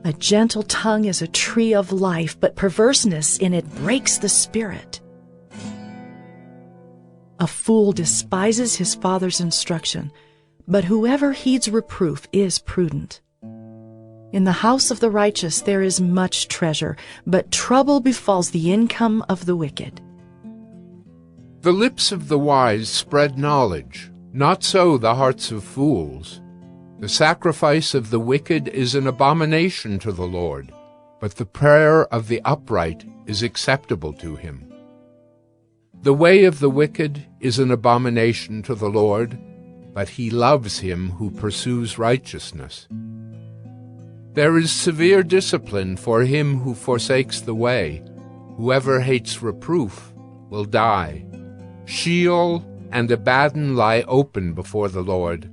A gentle tongue is a tree of life, but perverseness in it breaks the spirit. A fool despises his father's instruction, but whoever heeds reproof is prudent. In the house of the righteous there is much treasure, but trouble befalls the income of the wicked. The lips of the wise spread knowledge, not so the hearts of fools. The sacrifice of the wicked is an abomination to the Lord, but the prayer of the upright is acceptable to him. The way of the wicked is an abomination to the Lord, but he loves him who pursues righteousness. There is severe discipline for him who forsakes the way. Whoever hates reproof will die. Sheol and Abaddon lie open before the Lord.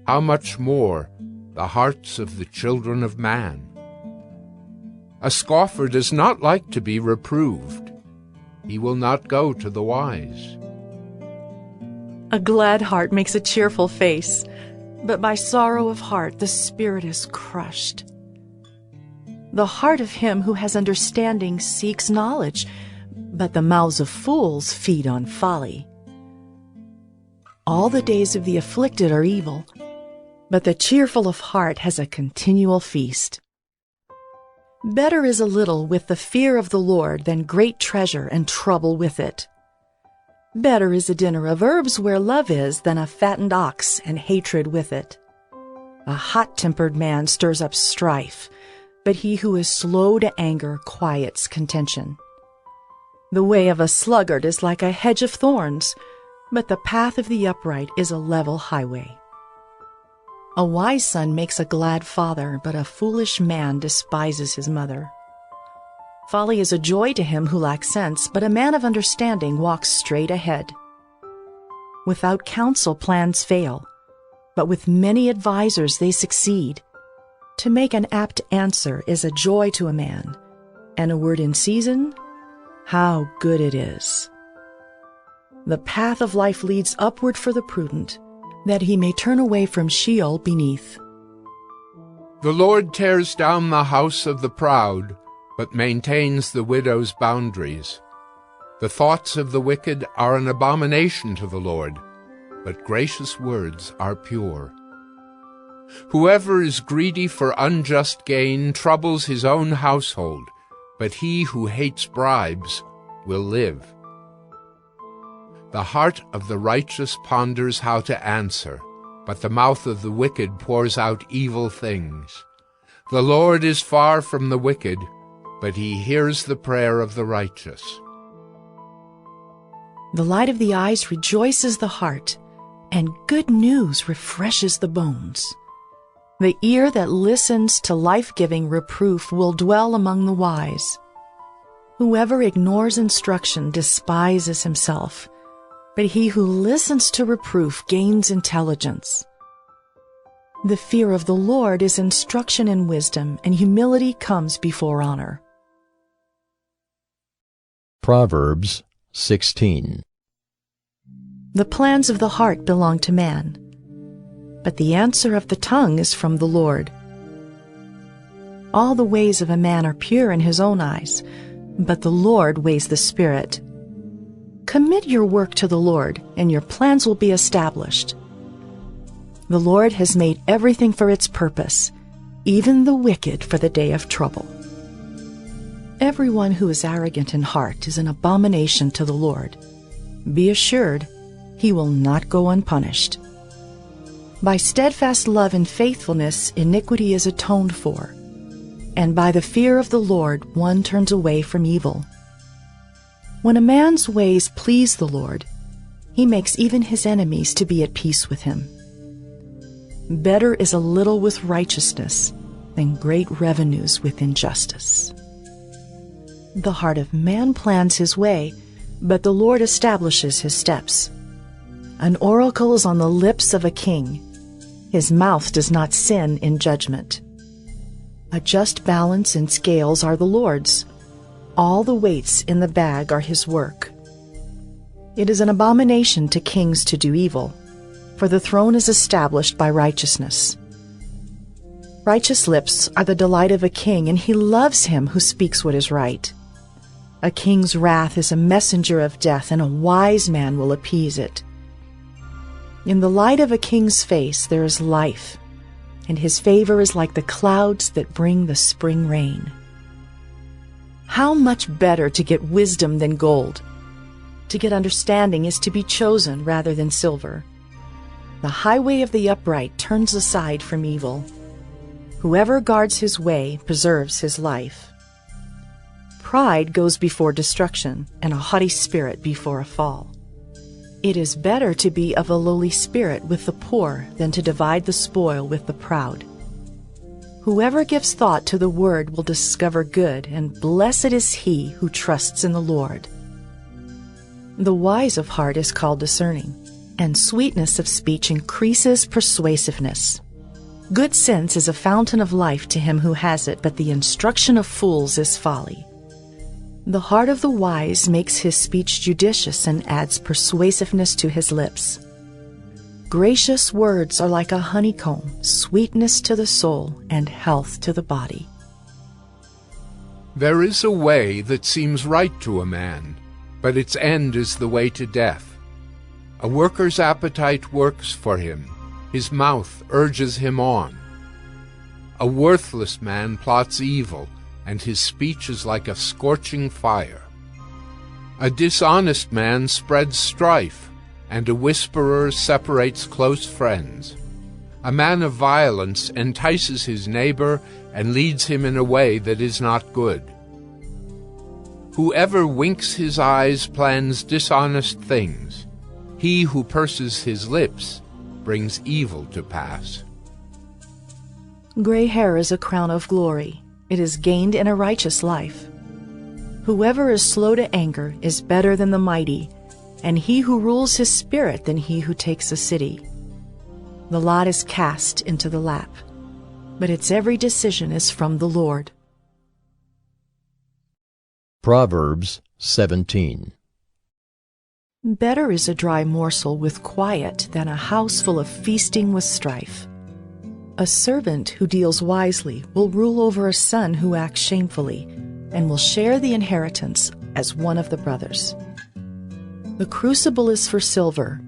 How much more the hearts of the children of man? A scoffer does not like to be reproved. He will not go to the wise. A glad heart makes a cheerful face, but by sorrow of heart the spirit is crushed. The heart of him who has understanding seeks knowledge, but the mouths of fools feed on folly. All the days of the afflicted are evil, but the cheerful of heart has a continual feast. Better is a little with the fear of the Lord than great treasure and trouble with it. Better is a dinner of herbs where love is than a fattened ox and hatred with it. A hot-tempered man stirs up strife, but he who is slow to anger quiets contention. The way of a sluggard is like a hedge of thorns, but the path of the upright is a level highway. A wise son makes a glad father, but a foolish man despises his mother. Folly is a joy to him who lacks sense, but a man of understanding walks straight ahead. Without counsel plans fail, but with many advisers they succeed. To make an apt answer is a joy to a man, and a word in season, how good it is. The path of life leads upward for the prudent, that he may turn away from Sheol beneath. The Lord tears down the house of the proud, but maintains the widow's boundaries. The thoughts of the wicked are an abomination to the Lord, but gracious words are pure. Whoever is greedy for unjust gain troubles his own household, but he who hates bribes will live. The heart of the righteous ponders how to answer, but the mouth of the wicked pours out evil things. The Lord is far from the wicked, but he hears the prayer of the righteous. The light of the eyes rejoices the heart, and good news refreshes the bones. The ear that listens to life-giving reproof will dwell among the wise. Whoever ignores instruction despises himself, but he who listens to reproof gains intelligence. The fear of the Lord is instruction in wisdom, and humility comes before honor. Proverbs 16. The plans of the heart belong to man, but the answer of the tongue is from the Lord. All the ways of a man are pure in his own eyes, but the Lord weighs the spirit. Commit your work to the Lord, and your plans will be established. The Lord has made everything for its purpose, even the wicked for the day of trouble. Everyone who is arrogant in heart is an abomination to the Lord. Be assured, he will not go unpunished. By steadfast love and faithfulness, iniquity is atoned for, and by the fear of the Lord one turns away from evil. When a man's ways please the Lord, he makes even his enemies to be at peace with him. Better is a little with righteousness than great revenues with injustice. The heart of man plans his way, but the Lord establishes his steps. An oracle is on the lips of a king. His mouth does not sin in judgment. A just balance and scales are the Lord's. All the weights in the bag are his work. It is an abomination to kings to do evil, for the throne is established by righteousness. Righteous lips are the delight of a king, and he loves him who speaks what is right. A king's wrath is a messenger of death, and a wise man will appease it. In the light of a king's face there is life, and his favor is like the clouds that bring the spring rain. How much better to get wisdom than gold! To get understanding is to be chosen rather than silver. The highway of the upright turns aside from evil. Whoever guards his way preserves his life. Pride goes before destruction, and a haughty spirit before a fall. It is better to be of a lowly spirit with the poor than to divide the spoil with the proud. Whoever gives thought to the word will discover good, and blessed is he who trusts in the Lord. The wise of heart is called discerning, and sweetness of speech increases persuasiveness. Good sense is a fountain of life to him who has it, but the instruction of fools is folly. The heart of the wise makes his speech judicious and adds persuasiveness to his lips. Gracious words are like a honeycomb, sweetness to the soul and health to the body. There is a way that seems right to a man, but its end is the way to death. A worker's appetite works for him, his mouth urges him on. A worthless man plots evil, and his speech is like a scorching fire. A dishonest man spreads strife, and a whisperer separates close friends. A man of violence entices his neighbor and leads him in a way that is not good. Whoever winks his eyes plans dishonest things. He who purses his lips brings evil to pass. Gray hair is a crown of glory. It is gained in a righteous life. Whoever is slow to anger is better than the mighty, and he who rules his spirit than he who takes a city. The lot is cast into the lap, but its every decision is from the Lord. Proverbs 17. Better is a dry morsel with quiet than a house full of feasting with strife. A servant who deals wisely will rule over a son who acts shamefully, and will share the inheritance as one of the brothers. The crucible is for silver,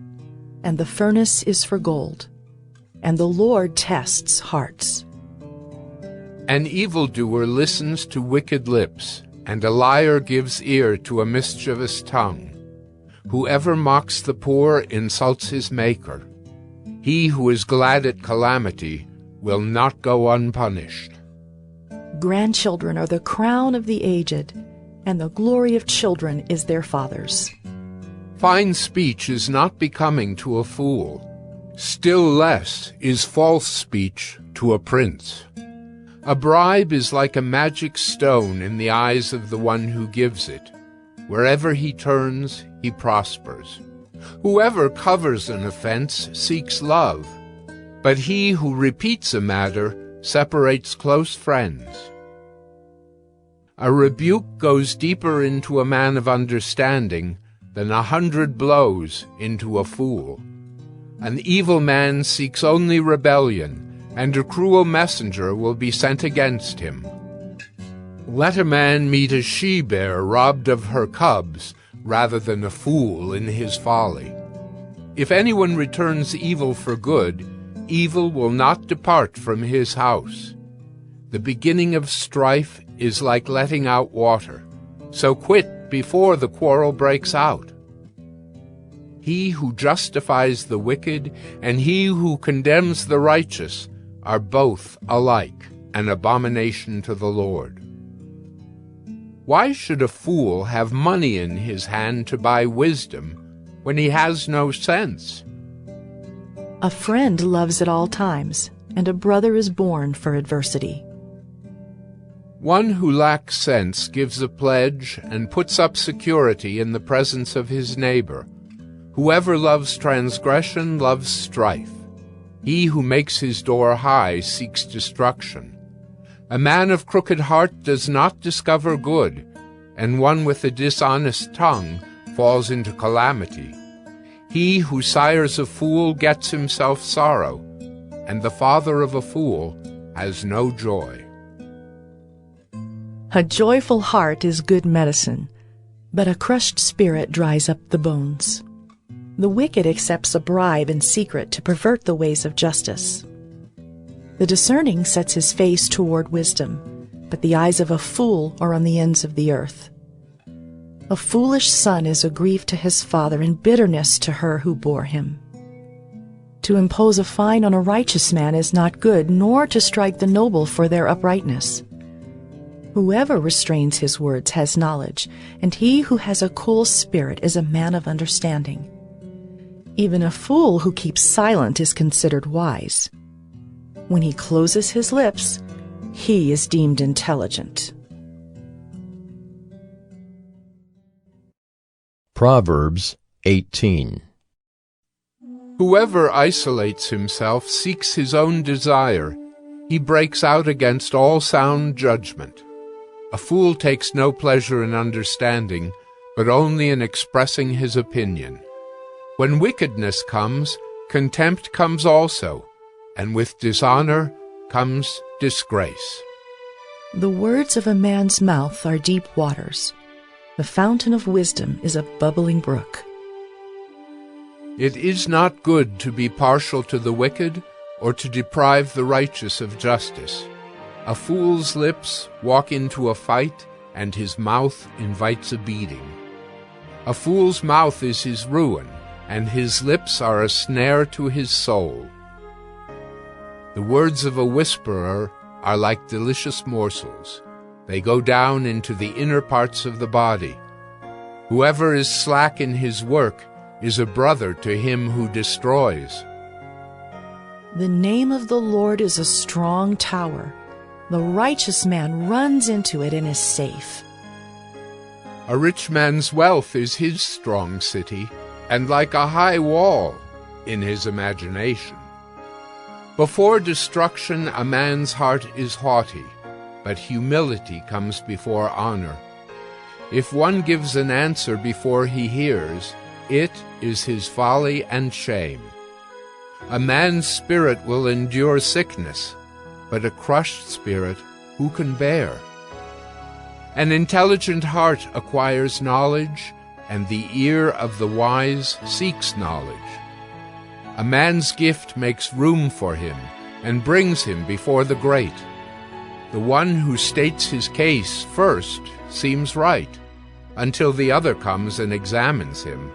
and the furnace is for gold, and the Lord tests hearts. An evildoer listens to wicked lips, and a liar gives ear to a mischievous tongue. Whoever mocks the poor insults his Maker. He who is glad at calamity will not go unpunished. Grandchildren are the crown of the aged, and the glory of children is their fathers. Fine speech is not becoming to a fool. Still less is false speech to a prince. A bribe is like a magic stone in the eyes of the one who gives it. Wherever he turns, he prospers. Whoever covers an offense seeks love, but he who repeats a matter separates close friends. A rebuke goes deeper into a man of understanding than 100 blows into a fool. An evil man seeks only rebellion, and a cruel messenger will be sent against him. Let a man meet a she-bear robbed of her cubs, rather than a fool in his folly. If anyone returns evil for good, evil will not depart from his house. The beginning of strife is like letting out water, so quit before the quarrel breaks out. He who justifies the wicked and he who condemns the righteous are both alike an abomination to the Lord. Why should a fool have money in his hand to buy wisdom when he has no sense? A friend loves at all times, and a brother is born for adversity. One who lacks sense gives a pledge and puts up security in the presence of his neighbor. Whoever loves transgression loves strife. He who makes his door high seeks destruction. A man of crooked heart does not discover good, and one with a dishonest tongue falls into calamity. He who sires a fool gets himself sorrow, and the father of a fool has no joy. A joyful heart is good medicine, but a crushed spirit dries up the bones. The wicked accepts a bribe in secret to pervert the ways of justice. The discerning sets his face toward wisdom, but the eyes of a fool are on the ends of the earth. A foolish son is a grief to his father and bitterness to her who bore him. To impose a fine on a righteous man is not good, nor to strike the noble for their uprightness. Whoever restrains his words has knowledge, and he who has a cool spirit is a man of understanding. Even a fool who keeps silent is considered wise. When he closes his lips, he is deemed intelligent. Proverbs 18. Whoever isolates himself seeks his own desire. He breaks out against all sound judgment. A fool takes no pleasure in understanding, but only in expressing his opinion. When wickedness comes, contempt comes also, and with dishonor comes disgrace. The words of a man's mouth are deep waters. The fountain of wisdom is a bubbling brook. It is not good to be partial to the wicked, or to deprive the righteous of justice. A fool's lips walk into a fight, and his mouth invites a beating. A fool's mouth is his ruin, and his lips are a snare to his soul. The words of a whisperer are like delicious morsels. They go down into the inner parts of the body. Whoever is slack in his work is a brother to him who destroys. The name of the Lord is a strong tower. The righteous man runs into it and is safe. A rich man's wealth is his strong city, and like a high wall in his imagination. Before destruction a man's heart is haughty, but humility comes before honor. If one gives an answer before he hears, it is his folly and shame. A man's spirit will endure sickness, but a crushed spirit who can bear? An intelligent heart acquires knowledge, and the ear of the wise seeks knowledge. A man's gift makes room for him, and brings him before the great. The one who states his case first seems right, until the other comes and examines him.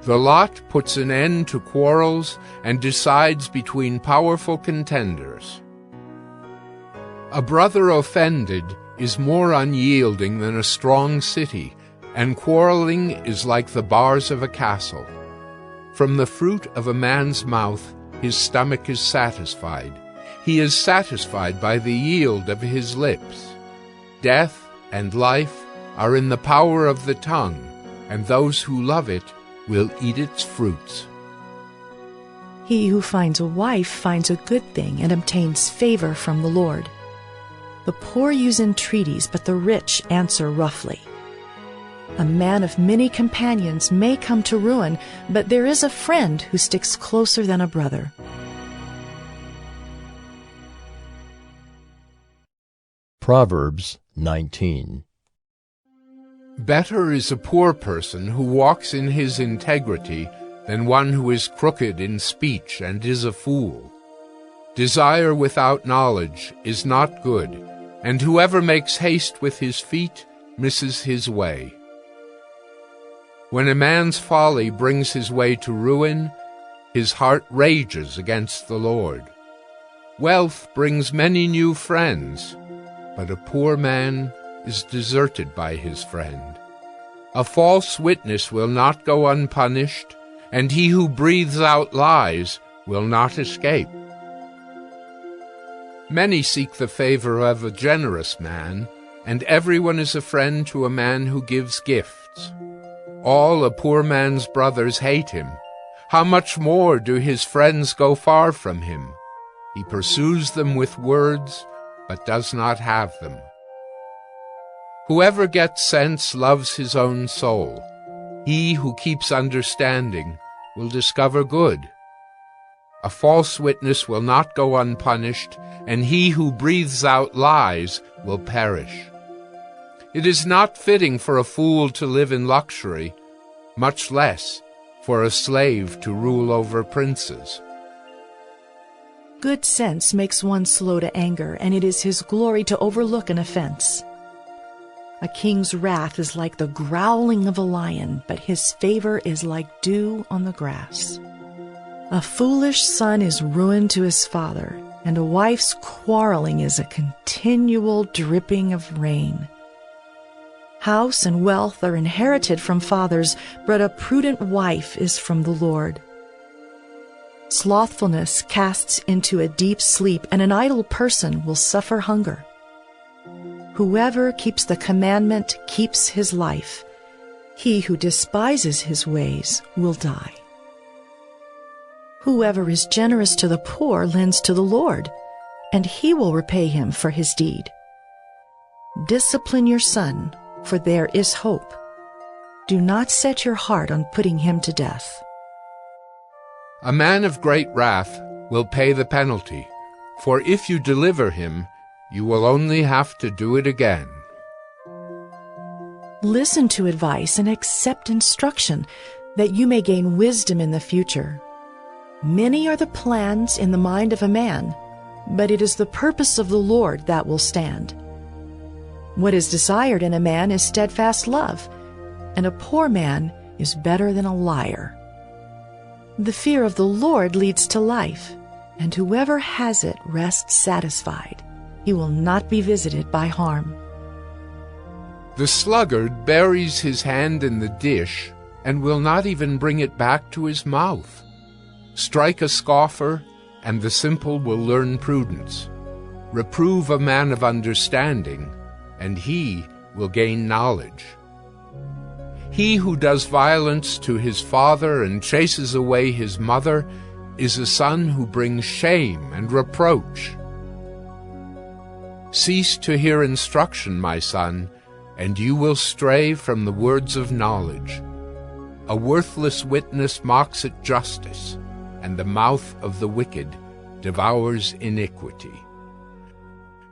The lot puts an end to quarrels and decides between powerful contenders. A brother offended is more unyielding than a strong city, and quarreling is like the bars of a castle. From the fruit of a man's mouth his stomach is satisfied. He is satisfied by the yield of his lips. Death and life are in the power of the tongue, and those who love it will eat its fruits. He who finds a wife finds a good thing and obtains favor from the Lord. The poor use entreaties, but the rich answer roughly. A man of many companions may come to ruin, but there is a friend who sticks closer than a brother. Proverbs 19. Better is a poor person who walks in his integrity than one who is crooked in speech and is a fool. Desire without knowledge is not good, and whoever makes haste with his feet misses his way. When a man's folly brings his way to ruin, his heart rages against the Lord. Wealth brings many new friends, but a poor man is deserted by his friend. A false witness will not go unpunished, and he who breathes out lies will not escape. Many seek the favor of a generous man, and everyone is a friend to a man who gives gifts. All a poor man's brothers hate him. How much more do his friends go far from him? He pursues them with words, but does not have them. Whoever gets sense loves his own soul. He who keeps understanding will discover good. A false witness will not go unpunished, and he who breathes out lies will perish. It is not fitting for a fool to live in luxury, much less for a slave to rule over princes. Good sense makes one slow to anger, and it is his glory to overlook an offense. A king's wrath is like the growling of a lion, but his favor is like dew on the grass. A foolish son is ruin to his father, and a wife's quarreling is a continual dripping of rain. House and wealth are inherited from fathers, but a prudent wife is from the Lord. Slothfulness casts into a deep sleep, and an idle person will suffer hunger. Whoever keeps the commandment keeps his life. He who despises his ways will die. Whoever is generous to the poor lends to the Lord, and he will repay him for his deed. Discipline your son, for there is hope. Do not set your heart on putting him to death. A man of great wrath will pay the penalty, for if you deliver him, you will only have to do it again. Listen to advice and accept instruction, that you may gain wisdom in the future. Many are the plans in the mind of a man, but it is the purpose of the Lord that will stand. What is desired in a man is steadfast love, and a poor man is better than a liar. The fear of the Lord leads to life, and whoever has it rests satisfied. He will not be visited by harm. The sluggard buries his hand in the dish and will not even bring it back to his mouth. Strike a scoffer, and the simple will learn prudence. Reprove a man of understanding, and he will gain knowledge. He who does violence to his father and chases away his mother is a son who brings shame and reproach. Cease to hear instruction, my son, and you will stray from the words of knowledge. A worthless witness mocks at justice, and the mouth of the wicked devours iniquity.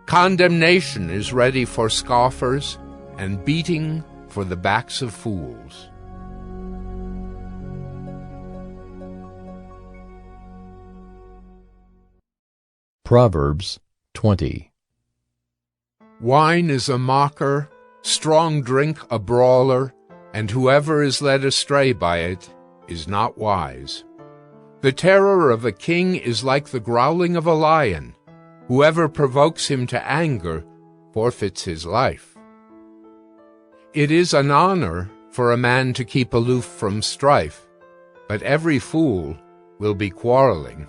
Condemnation is ready for scoffers, and beating for the backs of fools. Proverbs 20. Wine is a mocker, strong drink a brawler, and whoever is led astray by it is not wise. The terror of a king is like the growling of a lion. Whoever provokes him to anger forfeits his life. It is an honor for a man to keep aloof from strife, but every fool will be quarreling.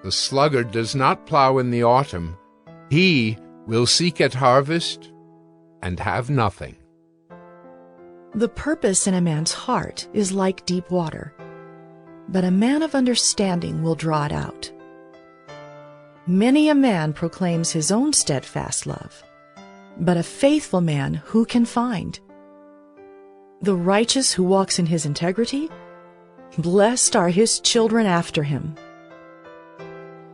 The sluggard does not plow in the autumn. He will seek at harvest and have nothing. The purpose in a man's heart is like deep water, but a man of understanding will draw it out. Many a man proclaims his own steadfast love, but a faithful man who can find? The righteous who walks in his integrity, blessed are his children after him.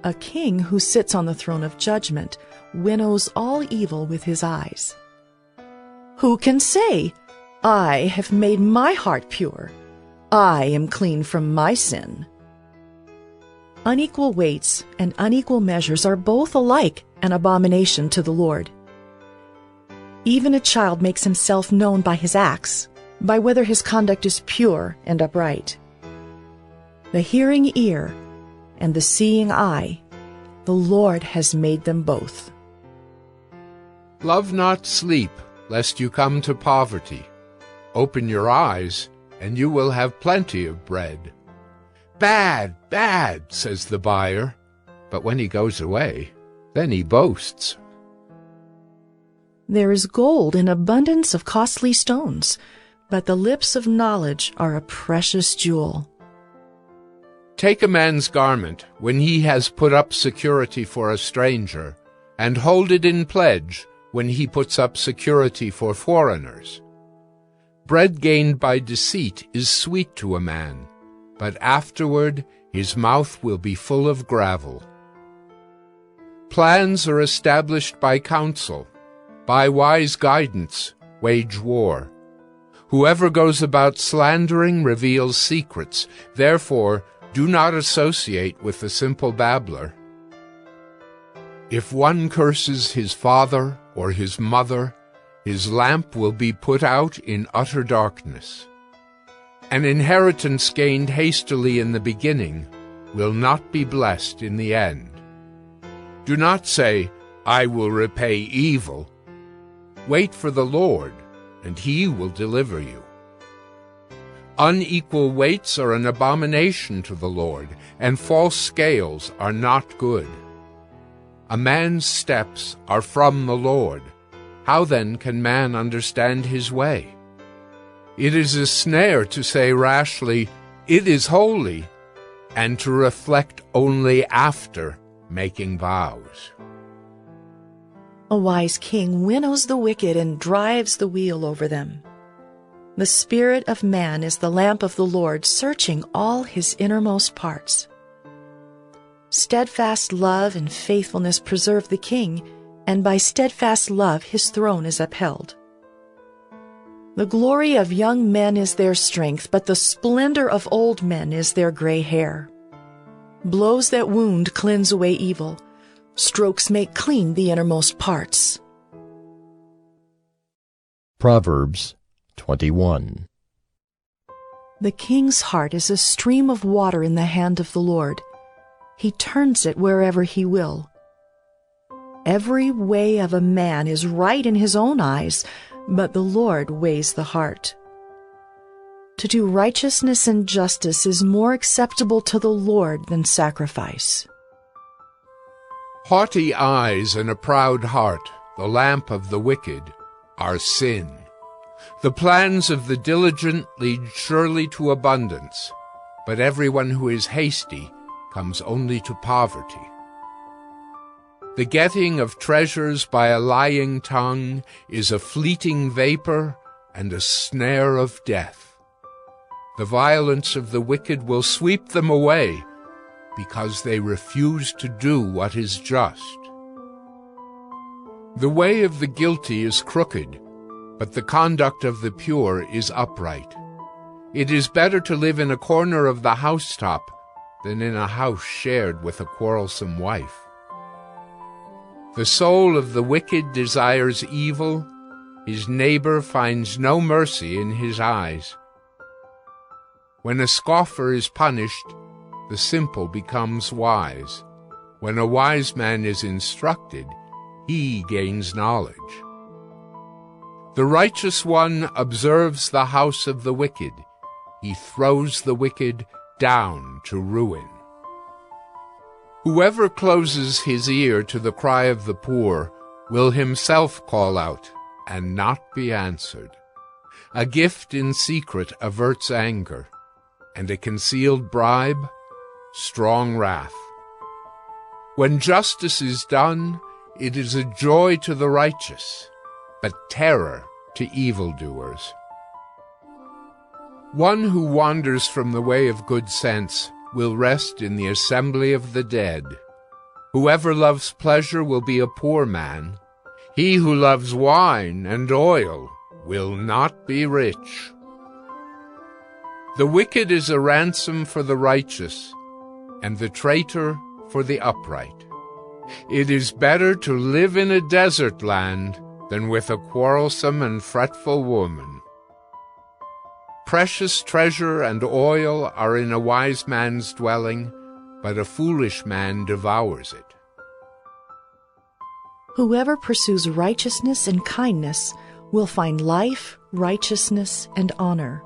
A king who sits on the throne of judgment winnows all evil with his eyes. Who can say, I have made my heart pure. I am clean from my sin. Unequal weights and unequal measures are both alike an abomination to the Lord. Even a child makes himself known by his acts, by whether his conduct is pure and upright. The hearing ear and the seeing eye, the Lord has made them both. Love not sleep, lest you come to poverty. Open your eyes, and you will have plenty of bread. Bad, bad, says the buyer, but when he goes away, then he boasts. There is gold in abundance of costly stones, but the lips of knowledge are a precious jewel. Take a man's garment when he has put up security for a stranger, and hold it in pledge when he puts up security for foreigners. Bread gained by deceit is sweet to a man, but afterward his mouth will be full of gravel. Plans are established by counsel. By wise guidance, wage war. Whoever goes about slandering reveals secrets. Therefore, do not associate with the simple babbler. If one curses his father or his mother, his lamp will be put out in utter darkness. An inheritance gained hastily in the beginning will not be blessed in the end. Do not say, I will repay evil. Wait for the Lord, and he will deliver you. Unequal weights are an abomination to the Lord, and false scales are not good. A man's steps are from the Lord. How then can man understand his way? It is a snare to say rashly, It is holy, and to reflect only after making vows. A wise king winnows the wicked and drives the wheel over them. The spirit of man is the lamp of the Lord, searching all his innermost parts. Steadfast love and faithfulness preserve the king, and by steadfast love his throne is upheld. The glory of young men is their strength, but the splendor of old men is their gray hair. Blows that wound cleanse away evil. Strokes make clean the innermost parts. Proverbs 21. The king's heart is a stream of water in the hand of the Lord. He turns it wherever he will. Every way of a man is right in his own eyes, but the Lord weighs the heart. To do righteousness and justice is more acceptable to the Lord than sacrifice. Haughty eyes and a proud heart, the lamp of the wicked, are sin. The plans of the diligent lead surely to abundance, but everyone who is hasty comes only to poverty. The getting of treasures by a lying tongue is a fleeting vapor and a snare of death. The violence of the wicked will sweep them away, because they refuse to do what is just. The way of the guilty is crooked, but the conduct of the pure is upright. It is better to live in a corner of the housetop than in a house shared with a quarrelsome wife. The soul of the wicked desires evil. His neighbor finds no mercy in his eyes. When a scoffer is punished, the simple becomes wise. When a wise man is instructed, he gains knowledge. The righteous one observes the house of the wicked. He throws the wicked down to ruin. Whoever closes his ear to the cry of the poor will himself call out and not be answered. A gift in secret averts anger, and a concealed bribe, strong wrath. When justice is done, it is a joy to the righteous, but terror to evildoers. One who wanders from the way of good sense will rest in the assembly of the dead. Whoever loves pleasure will be a poor man. He who loves wine and oil will not be rich. The wicked is a ransom for the righteous, and the traitor for the upright. It is better to live in a desert land than with a quarrelsome and fretful woman. Precious treasure and oil are in a wise man's dwelling, but a foolish man devours it. Whoever pursues righteousness and kindness will find life, righteousness, and honor.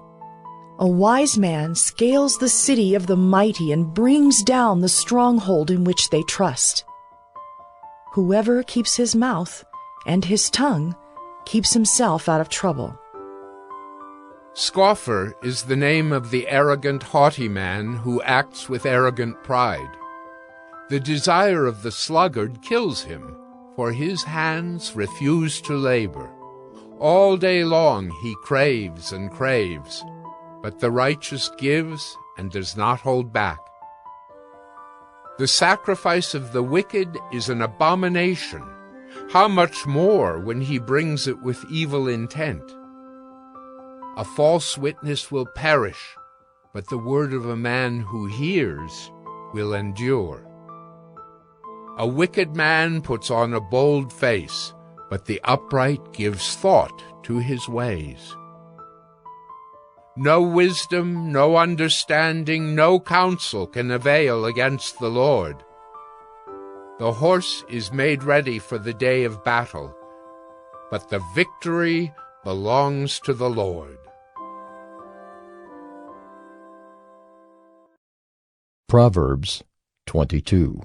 A wise man scales the city of the mighty and brings down the stronghold in which they trust. Whoever keeps his mouth and his tongue keeps himself out of trouble. Scoffer is the name of the arrogant, haughty man who acts with arrogant pride. The desire of the sluggard kills him, for his hands refuse to labor. All day long he craves and craves, but the righteous gives and does not hold back. The sacrifice of the wicked is an abomination. How much more when he brings it with evil intent? A false witness will perish, but the word of a man who hears will endure. A wicked man puts on a bold face, but the upright gives thought to his ways. No wisdom, no understanding, no counsel can avail against the Lord. The horse is made ready for the day of battle, but the victory belongs to the Lord. Proverbs 22.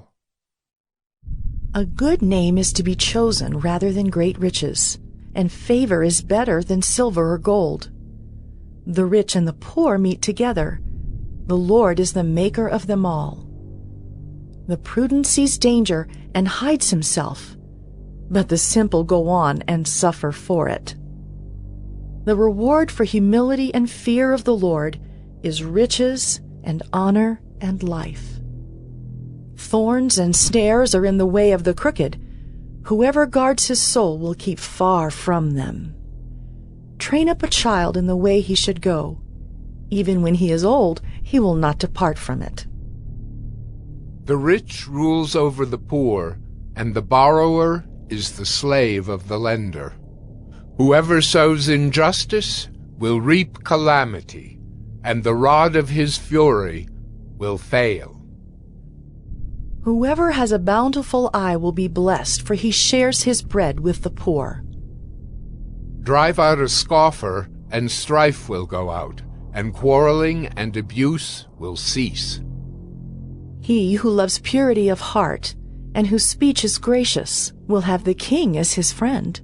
A good name is to be chosen rather than great riches, and favor is better than silver or gold. The rich and the poor meet together. The Lord is the maker of them all. The prudent sees danger and hides himself, but the simple go on and suffer for it. The reward for humility and fear of the Lord is riches and honor and life. Thorns and snares are in the way of the crooked. Whoever guards his soul will keep far from them. Train up a child in the way he should go. Even when he is old, he will not depart from it. The rich rules over the poor, and the borrower is the slave of the lender. Whoever sows injustice will reap calamity, and the rod of his fury will fail. Whoever has a bountiful eye will be blessed, for he shares his bread with the poor. Drive out a scoffer, and strife will go out, and quarreling and abuse will cease. He who loves purity of heart, and whose speech is gracious, will have the king as his friend.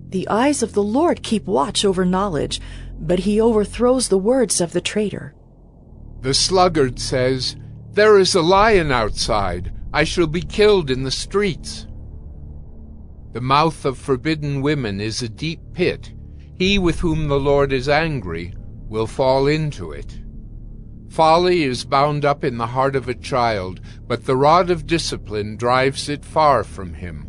The eyes of the Lord keep watch over knowledge, but he overthrows the words of the traitor. The sluggard says, "There is a lion outside. I shall be killed in the streets." The mouth of forbidden women is a deep pit. He with whom the Lord is angry will fall into it. Folly is bound up in the heart of a child, but the rod of discipline drives it far from him.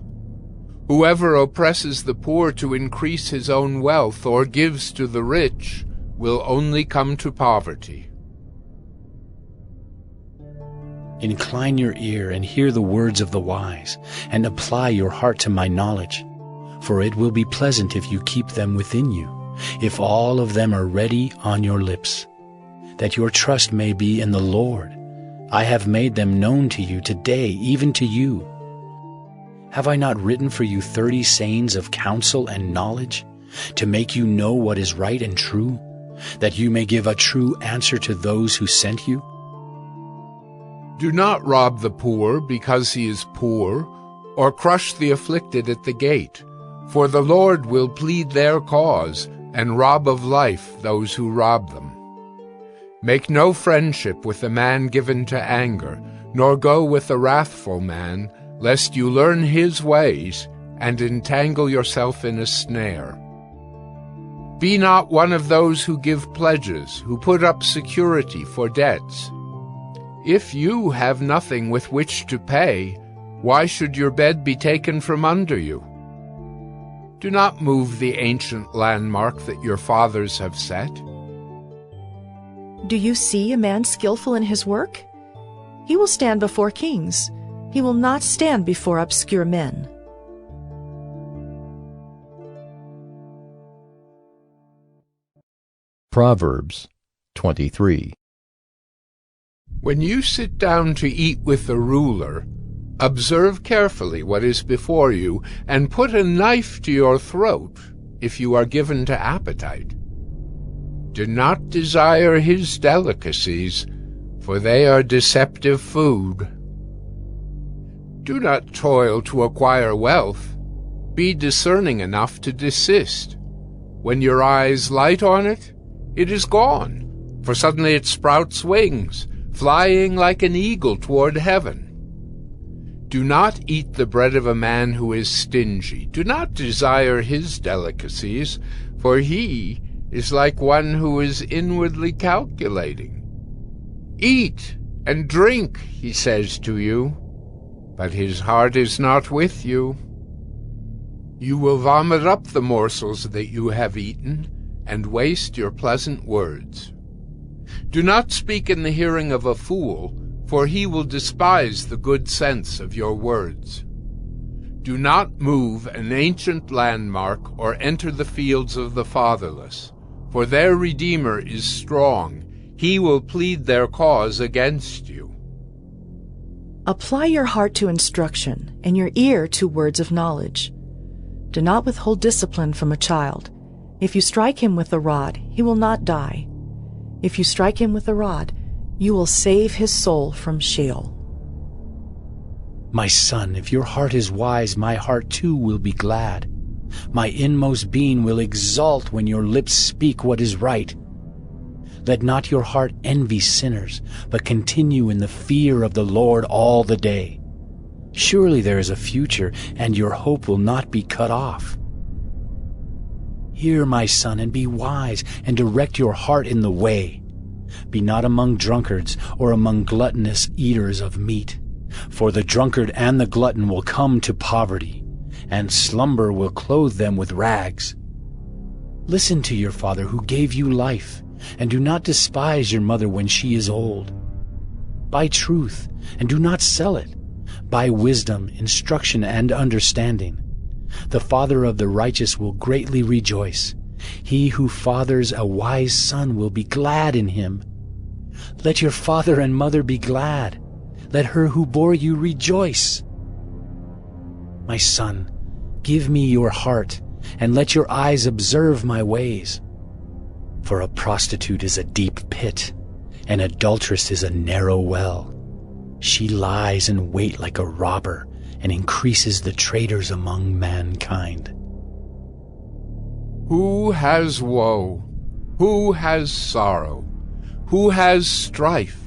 Whoever oppresses the poor to increase his own wealth or gives to the rich will only come to poverty. Incline your ear and hear the words of the wise, and apply your heart to my knowledge. For it will be pleasant if you keep them within you, if all of them are ready on your lips, that your trust may be in the Lord. I have made them known to you today, even to you. Have I not written for you 30 sayings of counsel and knowledge, to make you know what is right and true, that you may give a true answer to those who sent you? Do not rob the poor because he is poor, or crush the afflicted at the gate, for the Lord will plead their cause and rob of life those who rob them. Make no friendship with a man given to anger, nor go with a wrathful man, lest you learn his ways and entangle yourself in a snare. Be not one of those who give pledges, who put up security for debts. If you have nothing with which to pay, Why should your bed be taken from under you? Do not move the ancient landmark that your fathers have set. Do you see a man skillful in his work? He will stand before kings. He will not stand before obscure men. Proverbs 23. When you sit down to eat with the ruler, observe carefully what is before you, and put a knife to your throat if you are given to appetite. Do not desire his delicacies, for they are deceptive food. Do not toil to acquire wealth. Be discerning enough to desist. When your eyes light on it, it is gone, for suddenly it sprouts wings, flying like an eagle toward heaven. Do not eat the bread of a man who is stingy. Do not desire his delicacies, for he is like one who is inwardly calculating. Eat and drink, he says to you, but his heart is not with you. You will vomit up the morsels that you have eaten, and waste your pleasant words. Do not speak in the hearing of a fool, for he will despise the good sense of your words. Do not move an ancient landmark or enter the fields of the fatherless, for their Redeemer is strong. He will plead their cause against you. Apply your heart to instruction and your ear to words of knowledge. Do not withhold discipline from a child. If you strike him with a rod, he will not die. If you strike him with a rod, you will save his soul from Sheol. My son, if your heart is wise, my heart too will be glad. My inmost being will exult when your lips speak what is right. Let not your heart envy sinners, but continue in the fear of the Lord all the day. Surely there is a future, and your hope will not be cut off. Hear, my son, and be wise, and direct your heart in the way. Be not among drunkards, or among gluttonous eaters of meat. For the drunkard and the glutton will come to poverty, and slumber will clothe them with rags. Listen to your father who gave you life, and do not despise your mother when she is old. Buy truth, and do not sell it. Buy wisdom, instruction, and understanding. The father of the righteous will greatly rejoice. He who fathers a wise son will be glad in him. Let your father and mother be glad. Let her who bore you rejoice. My son, give me your heart, and let your eyes observe my ways. For a prostitute is a deep pit, an adulteress is a narrow well. She lies in wait like a robber, and increases the traitors among mankind. Who has woe? Who has sorrow? Who has strife?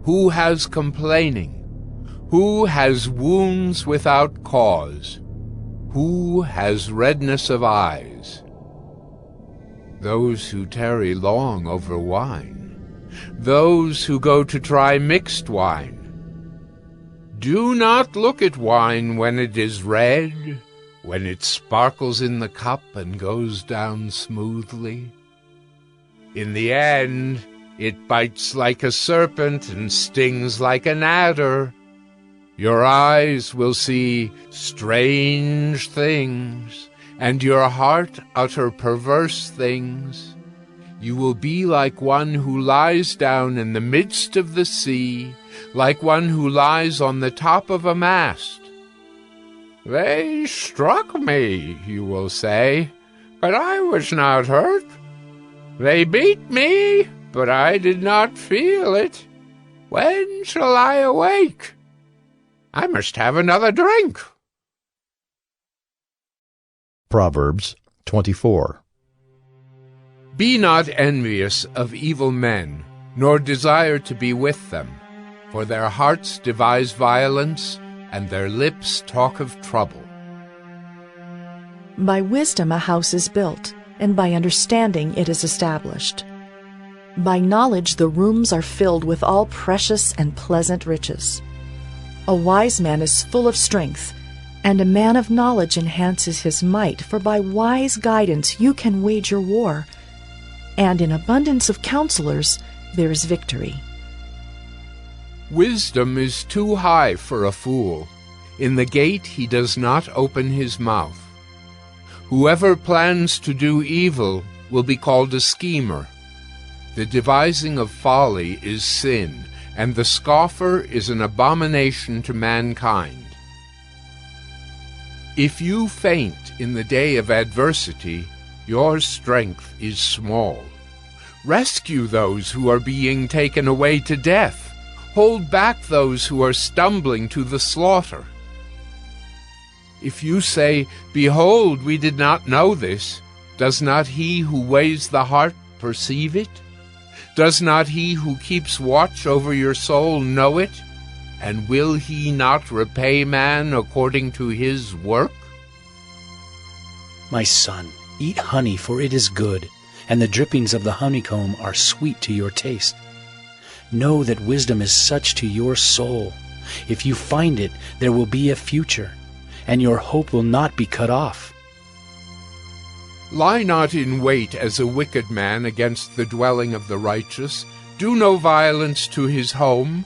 Who has complaining? Who has wounds without cause? Who has redness of eyes? Those who tarry long over wine, those who go to try mixed wine. Do not look at wine when it is red, when it sparkles in the cup and goes down smoothly. In the end, it bites like a serpent and stings like an adder. Your eyes will see strange things, and your heart utter perverse things. You will be like one who lies down in the midst of the sea, like one who lies on the top of a mast. They struck me, you will say, but I was not hurt. They beat me, but I did not feel it. When shall I awake? I must have another drink. Proverbs 24. Be not envious of evil men, nor desire to be with them, for their hearts devise violence, and their lips talk of trouble. By wisdom a house is built, and by understanding it is established. By knowledge the rooms are filled with all precious and pleasant riches. A wise man is full of strength, and a man of knowledge enhances his might, for by wise guidance you can wage your war, and in abundance of counselors there is victory. Wisdom is too high for a fool. In the gate he does not open his mouth. Whoever plans to do evil will be called a schemer. The devising of folly is sin, and the scoffer is an abomination to mankind. If you faint in the day of adversity, your strength is small. Rescue those who are being taken away to death. Hold back those who are stumbling to the slaughter. If you say, "Behold, we did not know this," does not he who weighs the heart perceive it? Does not he who keeps watch over your soul know it? And will he not repay man according to his work? My son, eat honey, for it is good, and the drippings of the honeycomb are sweet to your taste. Know that wisdom is such to your soul. If you find it, there will be a future, and your hope will not be cut off. Lie not in wait as a wicked man against the dwelling of the righteous. Do no violence to his home.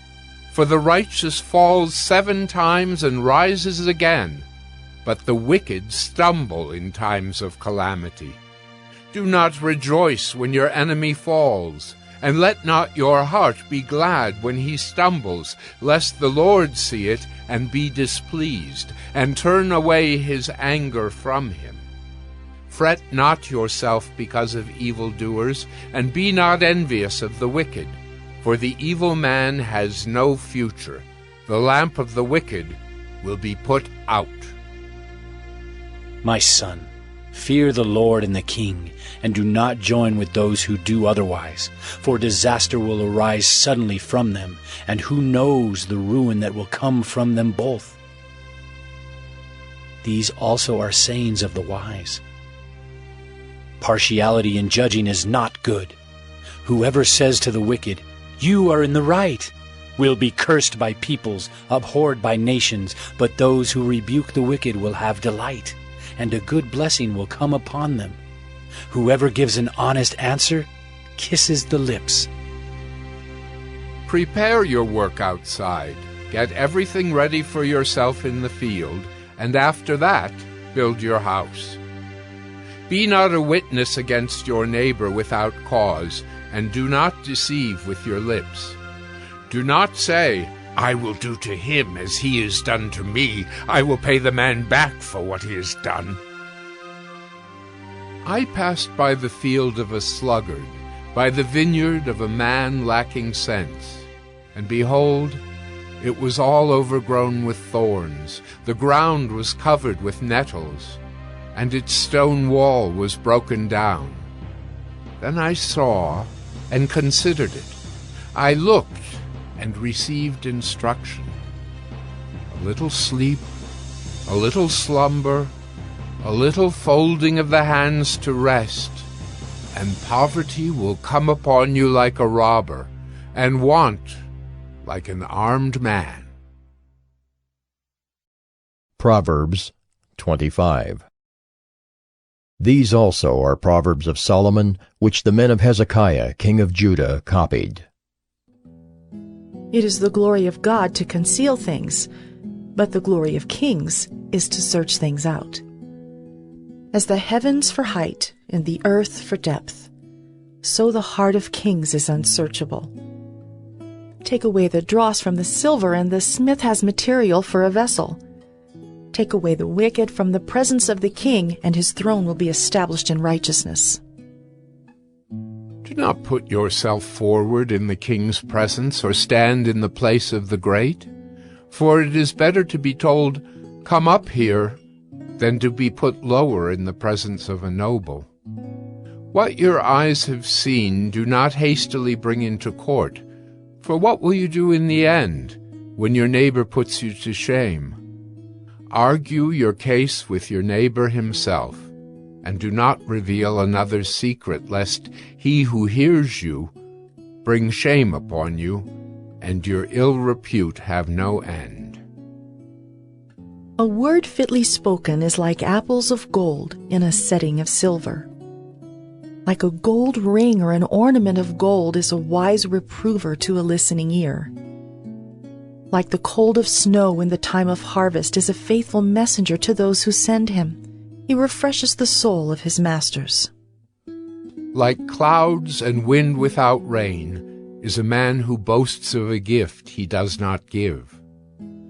For the righteous falls 7 times and rises again, but the wicked stumble in times of calamity. Do not rejoice when your enemy falls, and let not your heart be glad when he stumbles, lest the Lord see it and be displeased, and turn away his anger from him. Fret not yourself because of evildoers, and be not envious of the wicked. For the evil man has no future. The lamp of the wicked will be put out. My son, fear the Lord and the king, and do not join with those who do otherwise, for disaster will arise suddenly from them, and who knows the ruin that will come from them both. These also are sayings of the wise. Partiality in judging is not good. Whoever says to the wicked, "You are in the right," will be cursed by peoples, abhorred by nations, but those who rebuke the wicked will have delight, and a good blessing will come upon them. Whoever gives an honest answer kisses the lips. Prepare your work outside. Get everything ready for yourself in the field, and after that, build your house. Be not a witness against your neighbor without cause, and do not deceive with your lips. Do not say, "I will do to him as he has done to me. I will pay the man back for what he has done." I passed by the field of a sluggard, by the vineyard of a man lacking sense, and behold, it was all overgrown with thorns. The ground was covered with nettles, and its stone wall was broken down. Then I saw and considered it. I looked and received instruction. A little sleep, a little slumber, a little folding of the hands to rest, and poverty will come upon you like a robber, and want like an armed man. Proverbs 25. These also are Proverbs of Solomon, which the men of Hezekiah, king of Judah, copied. It is the glory of God to conceal things, but the glory of kings is to search things out. As the heavens for height and the earth for depth, so the heart of kings is unsearchable. Take away the dross from the silver, and the smith has material for a vessel. Take away the wicked from the presence of the king, and his throne will be established in righteousness. Do not put yourself forward in the king's presence, or stand in the place of the great. For it is better to be told, "Come up here," than to be put lower in the presence of a noble. What your eyes have seen, do not hastily bring into court. For what will you do in the end, when your neighbor puts you to shame? Argue your case with your neighbor himself, and do not reveal another's secret, lest he who hears you bring shame upon you, and your ill repute have no end. A word fitly spoken is like apples of gold in a setting of silver. Like a gold ring or an ornament of gold is a wise reprover to a listening ear. Like the cold of snow in the time of harvest is a faithful messenger to those who send him. He refreshes the soul of his masters. Like clouds and wind without rain is a man who boasts of a gift he does not give.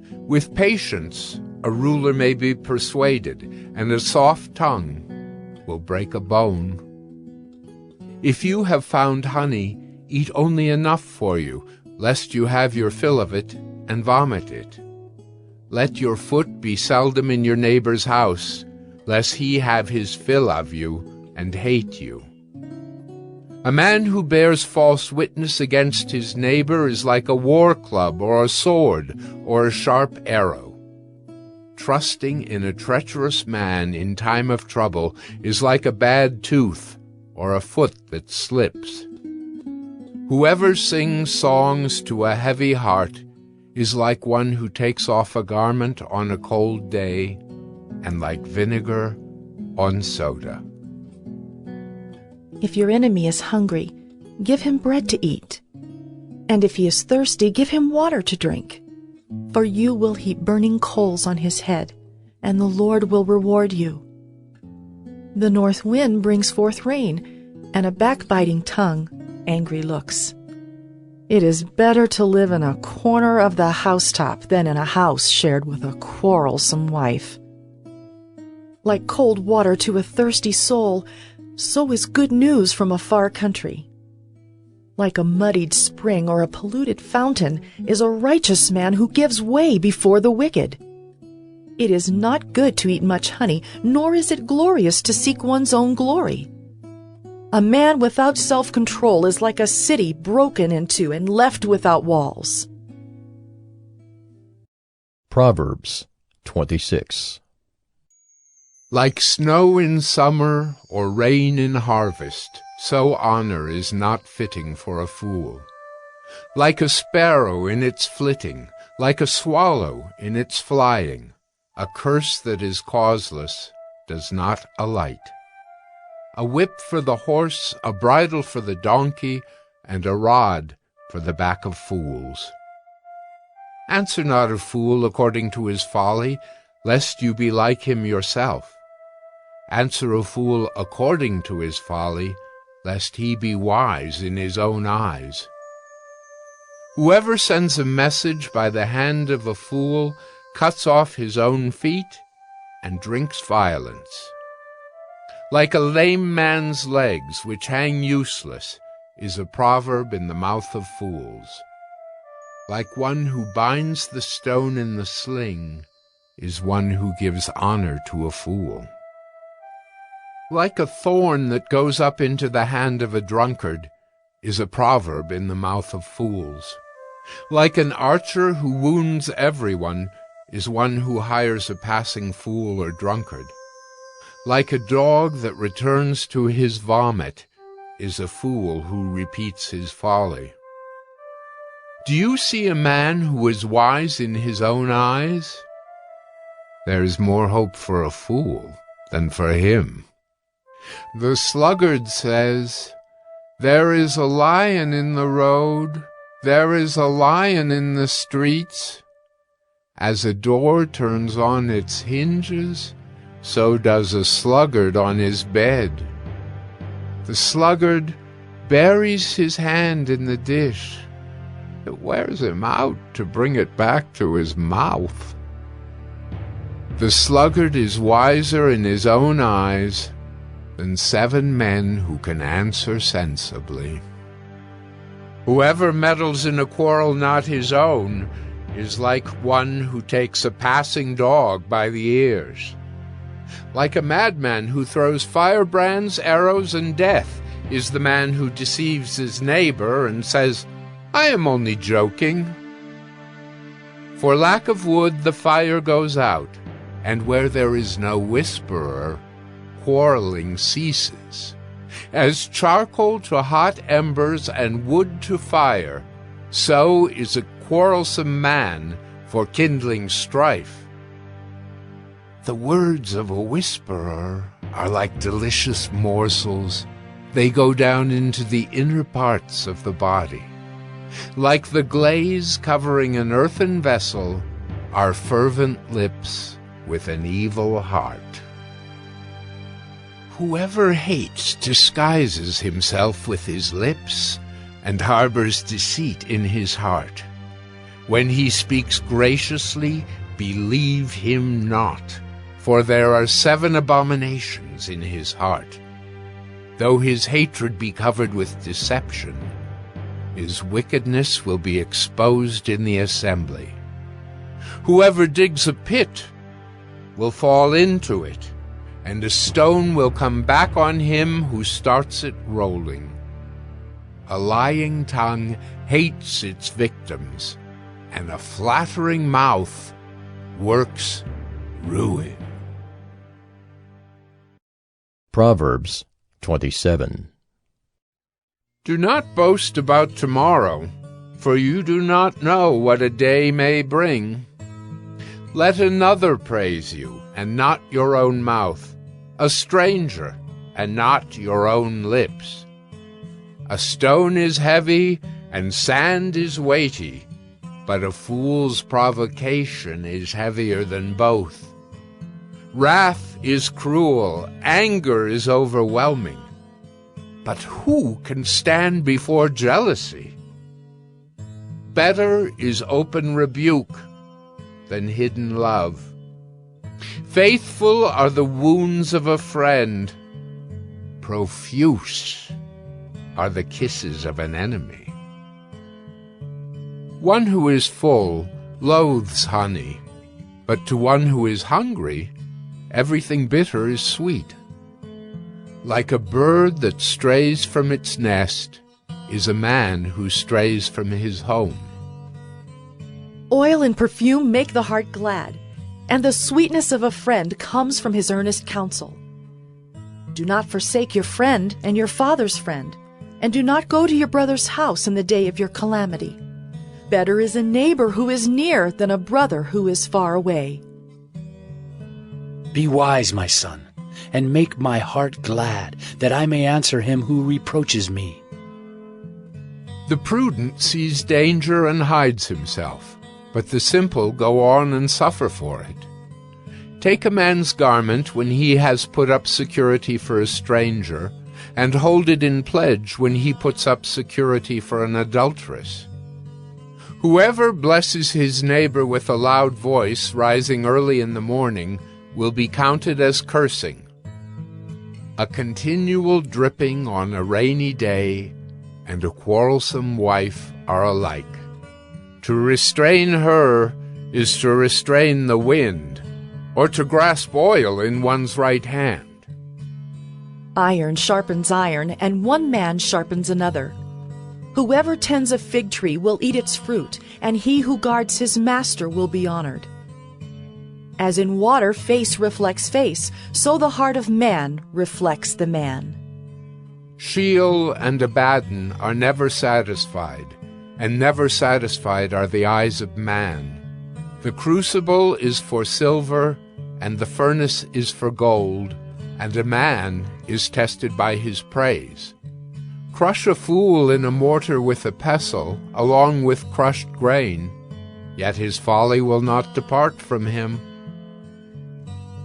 With patience a ruler may be persuaded, and a soft tongue will break a bone. If you have found honey, eat only enough for you, lest you have your fill of it and vomit it. Let your foot be seldom in your neighbor's house, lest he have his fill of you and hate you. A man who bears false witness against his neighbor is like a war club or a sword or a sharp arrow. Trusting in a treacherous man in time of trouble is like a bad tooth or a foot that slips. Whoever sings songs to a heavy heart is like one who takes off a garment on a cold day, and like vinegar on soda. If your enemy is hungry, give him bread to eat. And if he is thirsty, give him water to drink. For you will heap burning coals on his head, and the Lord will reward you. The north wind brings forth rain, and a backbiting tongue, angry looks. It is better to live in a corner of the housetop than in a house shared with a quarrelsome wife. Like cold water to a thirsty soul, so is good news from a far country. Like a muddied spring or a polluted fountain is a righteous man who gives way before the wicked. It is not good to eat much honey, nor is it glorious to seek one's own glory. A man without self-control is like a city broken into and left without walls. Proverbs 26. Like snow in summer or rain in harvest, so honor is not fitting for a fool. Like a sparrow in its flitting, like a swallow in its flying, a curse that is causeless does not alight. A whip for the horse, a bridle for the donkey, and a rod for the back of fools. Answer not a fool according to his folly, lest you be like him yourself. Answer a fool according to his folly, lest he be wise in his own eyes. Whoever sends a message by the hand of a fool cuts off his own feet and drinks violence. Like a lame man's legs which hang useless is a proverb in the mouth of fools. Like one who binds the stone in the sling is one who gives honor to a fool. Like a thorn that goes up into the hand of a drunkard is a proverb in the mouth of fools. Like an archer who wounds everyone is one who hires a passing fool or drunkard. Like a dog that returns to his vomit is a fool who repeats his folly. Do you see a man who is wise in his own eyes? There is more hope for a fool than for him. The sluggard says, "There is a lion in the road, there is a lion in the streets." As a door turns on its hinges, so does a sluggard on his bed. The sluggard buries his hand in the dish. It wears him out to bring it back to his mouth. The sluggard is wiser in his own eyes than 7 men who can answer sensibly. Whoever meddles in a quarrel not his own is like one who takes a passing dog by the ears. Like a madman who throws firebrands, arrows, and death is the man who deceives his neighbor and says, "I am only joking." For lack of wood the fire goes out, and where there is no whisperer, quarreling ceases. As charcoal to hot embers and wood to fire, so is a quarrelsome man for kindling strife. The words of a whisperer are like delicious morsels. They go down into the inner parts of the body. Like the glaze covering an earthen vessel are fervent lips with an evil heart. Whoever hates disguises himself with his lips and harbors deceit in his heart. When he speaks graciously, believe him not, for there are 7 abominations in his heart. Though his hatred be covered with deception, his wickedness will be exposed in the assembly. Whoever digs a pit will fall into it, and a stone will come back on him who starts it rolling. A lying tongue hates its victims, and a flattering mouth works ruin. Proverbs 27. Do not boast about tomorrow, for you do not know what a day may bring. Let another praise you, and not your own mouth, a stranger, and not your own lips. A stone is heavy, and sand is weighty, but a fool's provocation is heavier than both. Wrath is cruel, anger is overwhelming, but who can stand before jealousy? Better is open rebuke than hidden love. Faithful are the wounds of a friend. Profuse are the kisses of an enemy. One who is full loathes honey, but to one who is hungry, everything bitter is sweet. Like a bird that strays from its nest is a man who strays from his home. Oil and perfume make the heart glad, and the sweetness of a friend comes from his earnest counsel. Do not forsake your friend and your father's friend, and do not go to your brother's house in the day of your calamity. Better is a neighbor who is near than a brother who is far away. Be wise, my son, and make my heart glad, that I may answer him who reproaches me. The prudent sees danger and hides himself, but the simple go on and suffer for it. Take a man's garment when he has put up security for a stranger, and hold it in pledge when he puts up security for an adulteress. Whoever blesses his neighbor with a loud voice rising early in the morning will be counted as cursing. A continual dripping on a rainy day and a quarrelsome wife are alike. To restrain her is to restrain the wind, or to grasp oil in one's right hand. Iron sharpens iron, and one man sharpens another. Whoever tends a fig tree will eat its fruit, and he who guards his master will be honored. As in water face reflects face, so the heart of man reflects the man. Sheol and Abaddon are never satisfied, and never satisfied are the eyes of man. The crucible is for silver, and the furnace is for gold, and a man is tested by his praise. Crush a fool in a mortar with a pestle, along with crushed grain, yet his folly will not depart from him.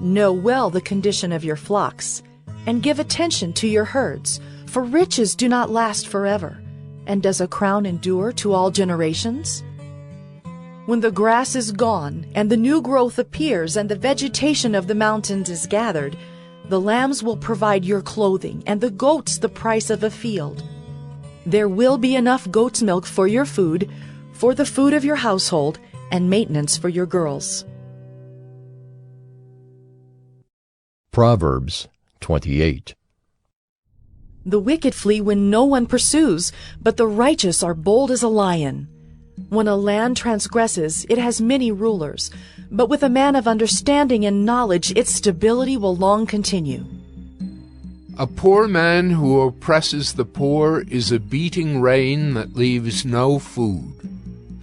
Know well the condition of your flocks, and give attention to your herds, for riches do not last forever, and does a crown endure to all generations? When the grass is gone, and the new growth appears, and the vegetation of the mountains is gathered, the lambs will provide your clothing, and the goats the price of a field. There will be enough goat's milk for your food, for the food of your household, and maintenance for your girls. Proverbs 28. The wicked flee when no one pursues, but the righteous are bold as a lion. When a land transgresses, it has many rulers, but with a man of understanding and knowledge, its stability will long continue. A poor man who oppresses the poor is a beating rain that leaves no food.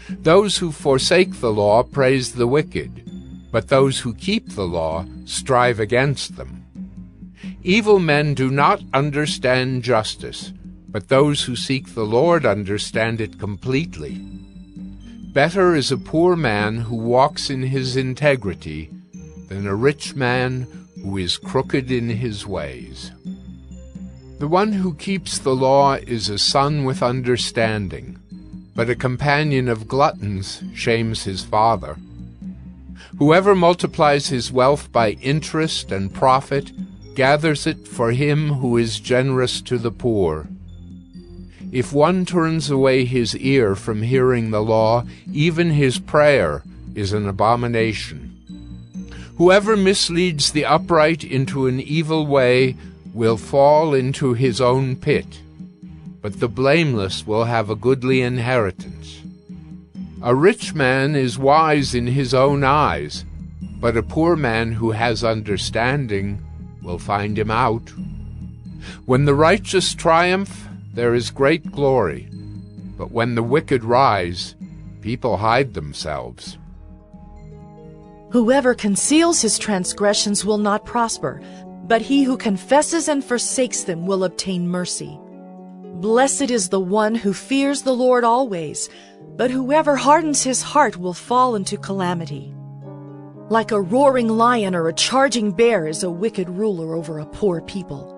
Those who forsake the law praise the wicked, but those who keep the law strive against them. Evil men do not understand justice, but those who seek the Lord understand it completely. Better is a poor man who walks in his integrity than a rich man who is crooked in his ways. The one who keeps the law is a son with understanding, but a companion of gluttons shames his father. Whoever multiplies his wealth by interest and profit gathers it for him who is generous to the poor. If one turns away his ear from hearing the law, even his prayer is an abomination. Whoever misleads the upright into an evil way will fall into his own pit, but the blameless will have a goodly inheritance. A rich man is wise in his own eyes, but a poor man who has understanding will find him out. When the righteous triumph, there is great glory, but when the wicked rise, people hide themselves. Whoever conceals his transgressions will not prosper, but he who confesses and forsakes them will obtain mercy. Blessed is the one who fears the Lord always, but whoever hardens his heart will fall into calamity. Like a roaring lion or a charging bear is a wicked ruler over a poor people.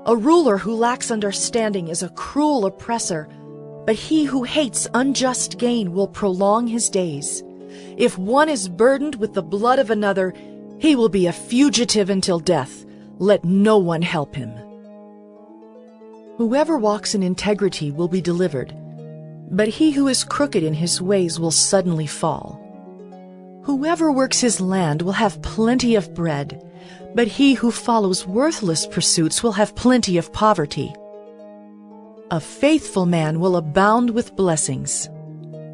A ruler who lacks understanding is a cruel oppressor, but he who hates unjust gain will prolong his days. If one is burdened with the blood of another, he will be a fugitive until death. Let no one help him. Whoever walks in integrity will be delivered, but he who is crooked in his ways will suddenly fall. Whoever works his land will have plenty of bread, but he who follows worthless pursuits will have plenty of poverty. A faithful man will abound with blessings,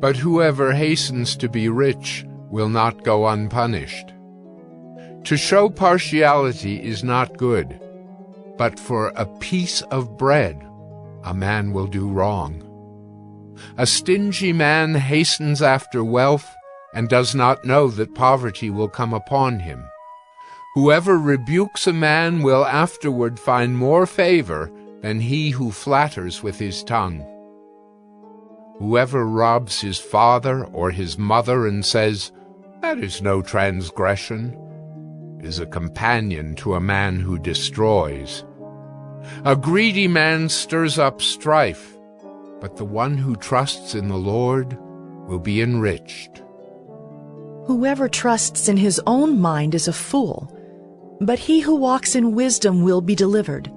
but whoever hastens to be rich will not go unpunished. To show partiality is not good, but for a piece of bread a man will do wrong. A stingy man hastens after wealth and does not know that poverty will come upon him. Whoever rebukes a man will afterward find more favor than he who flatters with his tongue. Whoever robs his father or his mother and says, "That is no transgression," is a companion to a man who destroys. A greedy man stirs up strife, but the one who trusts in the Lord will be enriched. Whoever trusts in his own mind is a fool, but he who walks in wisdom will be delivered.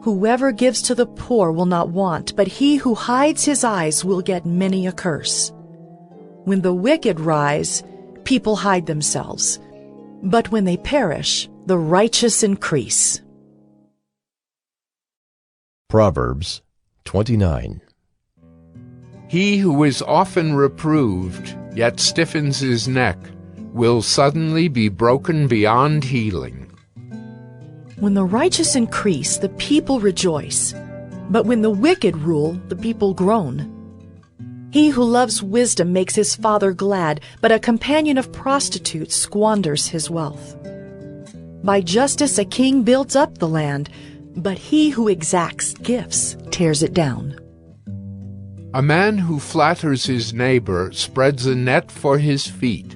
Whoever gives to the poor will not want, but he who hides his eyes will get many a curse. When the wicked rise, people hide themselves, but when they perish, the righteous increase. Proverbs 29. He who is often reproved, yet stiffens his neck, will suddenly be broken beyond healing. When the righteous increase, the people rejoice, but when the wicked rule, the people groan. He who loves wisdom makes his father glad, but a companion of prostitutes squanders his wealth. By justice a king builds up the land, but he who exacts gifts tears it down. A man who flatters his neighbor spreads a net for his feet.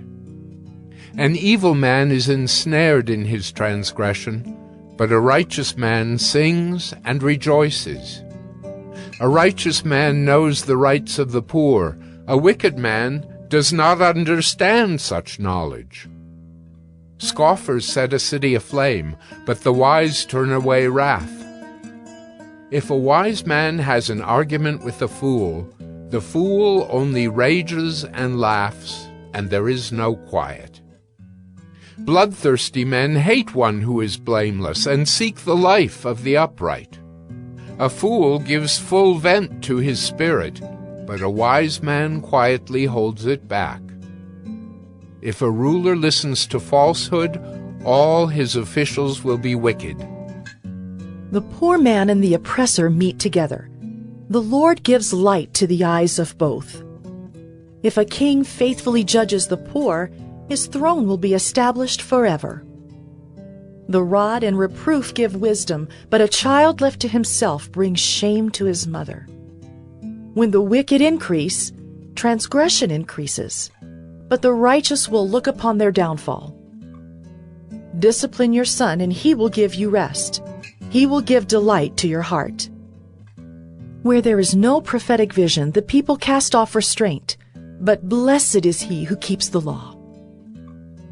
An evil man is ensnared in his transgression, but a righteous man sings and rejoices. A righteous man knows the rights of the poor. A wicked man does not understand such knowledge. Scoffers set a city aflame, but the wise turn away wrath. If a wise man has an argument with the fool only rages and laughs, and there is no quiet. Bloodthirsty men hate one who is blameless and seek the life of the upright. A fool gives full vent to his spirit, but a wise man quietly holds it back. If a ruler listens to falsehood, all his officials will be wicked. The poor man and the oppressor meet together. The Lord gives light to the eyes of both. If a king faithfully judges the poor, His throne will be established forever. The rod and reproof give wisdom, but a child left to himself brings shame to his mother. When the wicked increase, transgression increases, but the righteous will look upon their downfall. Discipline your son, and he will give you rest. He will give delight to your heart. Where there is no prophetic vision, the people cast off restraint, but blessed is he who keeps the law.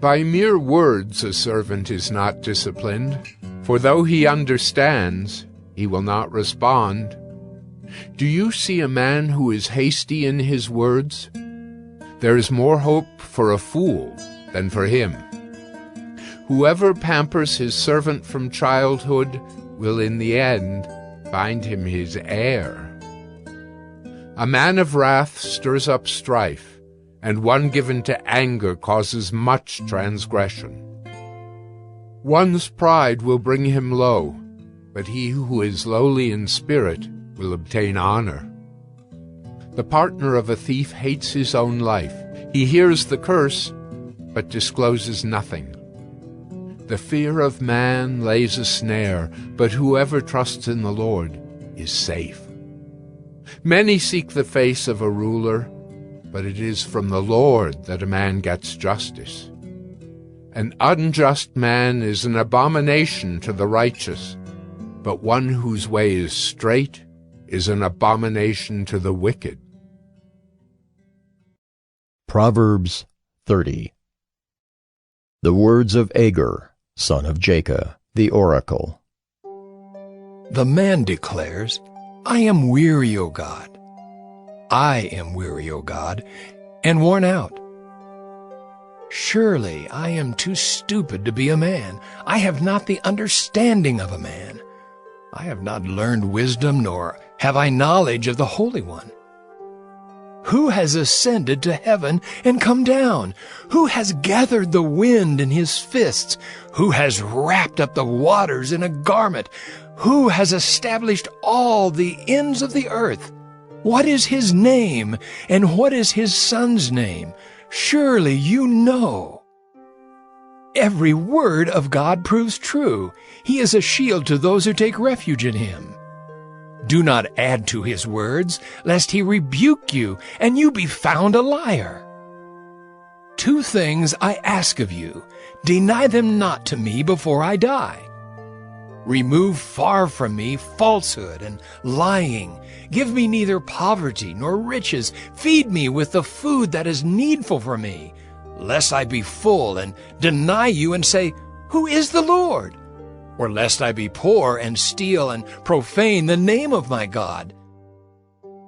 By mere words a servant is not disciplined, for though he understands, he will not respond. Do you see a man who is hasty in his words? There is more hope for a fool than for him. Whoever pampers his servant from childhood will in the end find him his heir. A man of wrath stirs up strife, and one given to anger causes much transgression. One's pride will bring him low, but he who is lowly in spirit will obtain honor. The partner of a thief hates his own life. He hears the curse, but discloses nothing. The fear of man lays a snare, but whoever trusts in the Lord is safe. Many seek the face of a ruler, but it is from the Lord that a man gets justice. An unjust man is an abomination to the righteous, but one whose way is straight is an abomination to the wicked. Proverbs 30. The words of Agur, son of Jacob, the oracle. The man declares, I am weary, O God. I am weary, O God, and worn out. Surely I am too stupid to be a man. I have not the understanding of a man. I have not learned wisdom, nor have I knowledge of the Holy One. Who has ascended to heaven and come down? Who has gathered the wind in his fists? Who has wrapped up the waters in a garment? Who has established all the ends of the earth? What is his name, and what is his son's name? Surely you know. Every word of God proves true. He is a shield to those who take refuge in him. Do not add to his words, lest he rebuke you, and you be found a liar. 2 things I ask of you. Deny them not to me before I die. Remove far from me falsehood and lying. Give me neither poverty nor riches. Feed me with the food that is needful for me, lest I be full and deny you and say, Who is the Lord? Or lest I be poor and steal and profane the name of my God.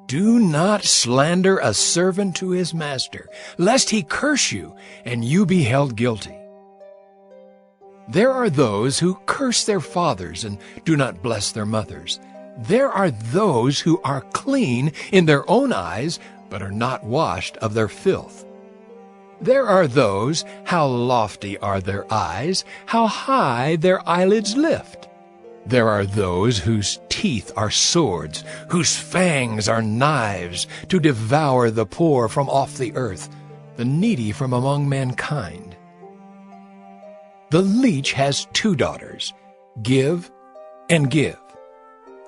Do not slander a servant to his master, lest he curse you and you be held guilty. There are those who curse their fathers and do not bless their mothers. There are those who are clean in their own eyes, but are not washed of their filth. There are those, how lofty are their eyes, how high their eyelids lift. There are those whose teeth are swords, whose fangs are knives, to devour the poor from off the earth, the needy from among mankind. The leech has 2 daughters, give and give.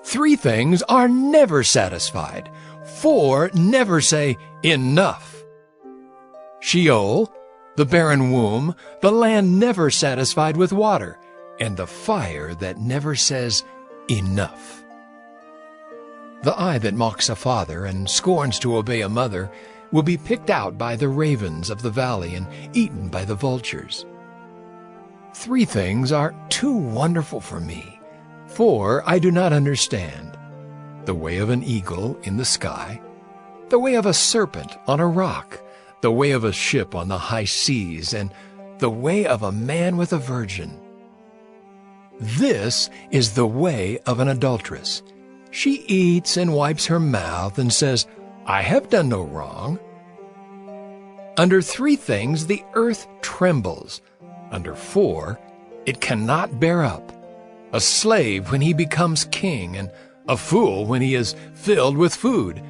3 things are never satisfied. 4 never say, enough. Sheol, the barren womb, the land never satisfied with water, and the fire that never says, enough. The eye that mocks a father and scorns to obey a mother will be picked out by the ravens of the valley and eaten by the vultures. 3 things are too wonderful for me, 4 I do not understand. The way of an eagle in the sky, the way of a serpent on a rock, the way of a ship on the high seas, and the way of a man with a virgin. This is the way of an adulteress. She eats and wipes her mouth and says, I have done no wrong. Under 3 things the earth trembles. Under 4, it cannot bear up. A slave when he becomes king, and a fool when he is filled with food.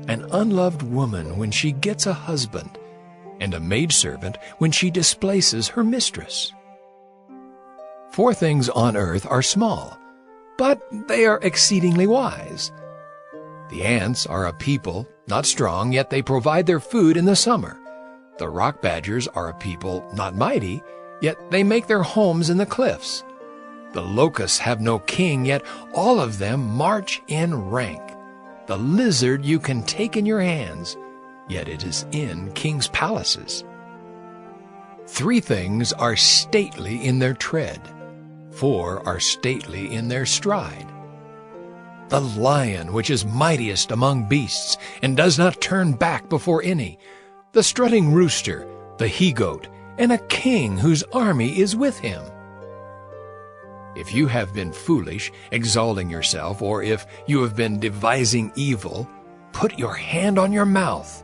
An unloved woman when she gets a husband. and a maidservant when she displaces her mistress. 4 things on earth are small, but they are exceedingly wise. The ants are a people, not strong, yet they provide their food in the summer. The rock badgers are a people, not mighty, yet they make their homes in the cliffs. The locusts have no king, yet all of them march in rank. The lizard you can take in your hands, yet it is in kings' palaces. 3 things are stately in their tread. 4 are stately in their stride. The lion, which is mightiest among beasts, and does not turn back before any. The strutting rooster, the he-goat, and a king whose army is with him. If you have been foolish, exalting yourself, or if you have been devising evil, put your hand on your mouth.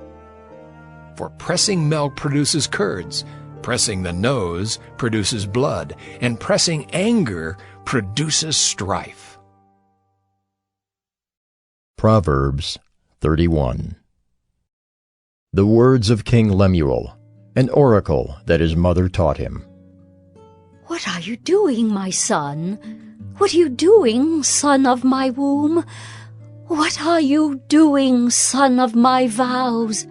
For pressing milk produces curds, pressing the nose produces blood, and pressing anger produces strife. Proverbs 31. The words of King Lemuel, an oracle that his mother taught him. What are you doing, my son? What are you doing, son of my womb? What are you doing, son of my vows?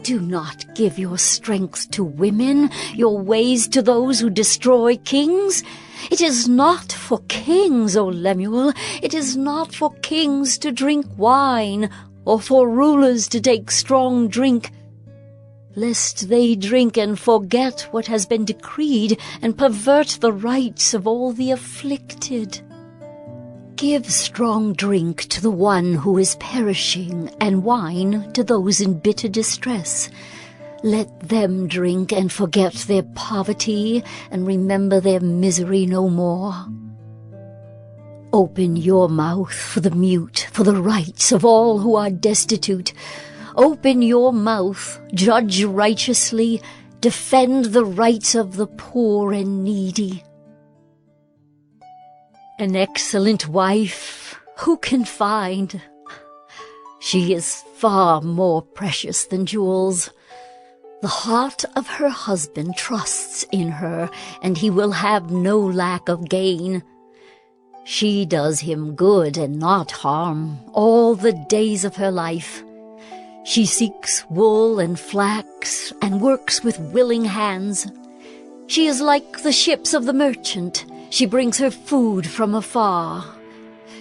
Do not give your strength to women, your ways to those who destroy kings. It is not for kings, O Lemuel, it is not for kings to drink wine, or for rulers to take strong drink, lest they drink and forget what has been decreed, and pervert the rights of all the afflicted. Give strong drink to the one who is perishing, and wine to those in bitter distress. Let them drink and forget their poverty, and remember their misery no more. Open your mouth for the mute, for the rights of all who are destitute. Open your mouth, judge righteously, defend the rights of the poor and needy. An excellent wife, who can find? She is far more precious than jewels. The heart of her husband trusts in her, and he will have no lack of gain. She does him good and not harm all the days of her life. She seeks wool and flax, and works with willing hands. She is like the ships of the merchant. She brings her food from afar.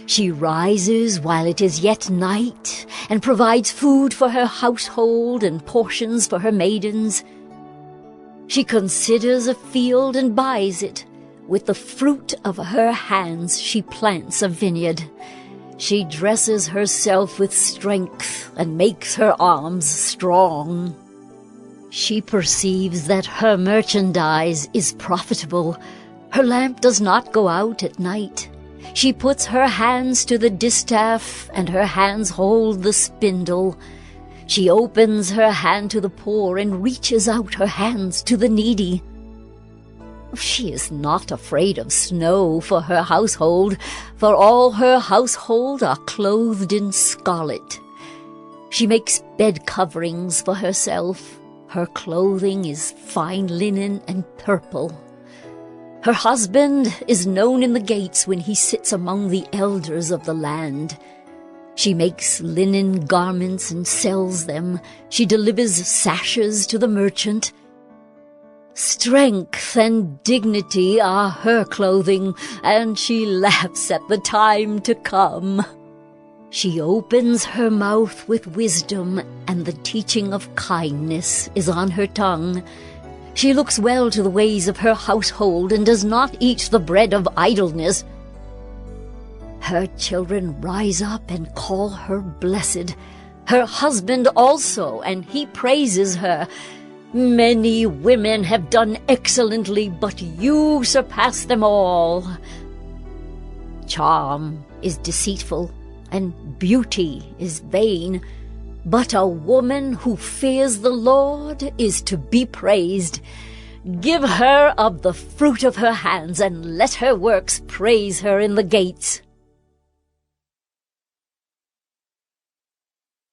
She rises while it is yet night, and provides food for her household and portions for her maidens. She considers a field and buys it. With the fruit of her hands she plants a vineyard. She dresses herself with strength and makes her arms strong. She perceives that her merchandise is profitable. Her lamp does not go out at night. She puts her hands to the distaff, and her hands hold the spindle. She opens her hand to the poor and reaches out her hands to the needy. She is not afraid of snow for her household, for all her household are clothed in scarlet. She makes bed coverings for herself. Her clothing is fine linen and purple. Her husband is known in the gates when he sits among the elders of the land. She makes linen garments and sells them. She delivers sashes to the merchant. Strength and dignity are her clothing, and she laughs at the time to come. She opens her mouth with wisdom, and the teaching of kindness is on her tongue. She looks well to the ways of her household, and does not eat the bread of idleness. Her children rise up and call her blessed. Her husband also, and he praises her. Many women have done excellently, but you surpass them all. Charm is deceitful, and beauty is vain, but a woman who fears the Lord is to be praised. Give her of the fruit of her hands, and let her works praise her in the gates.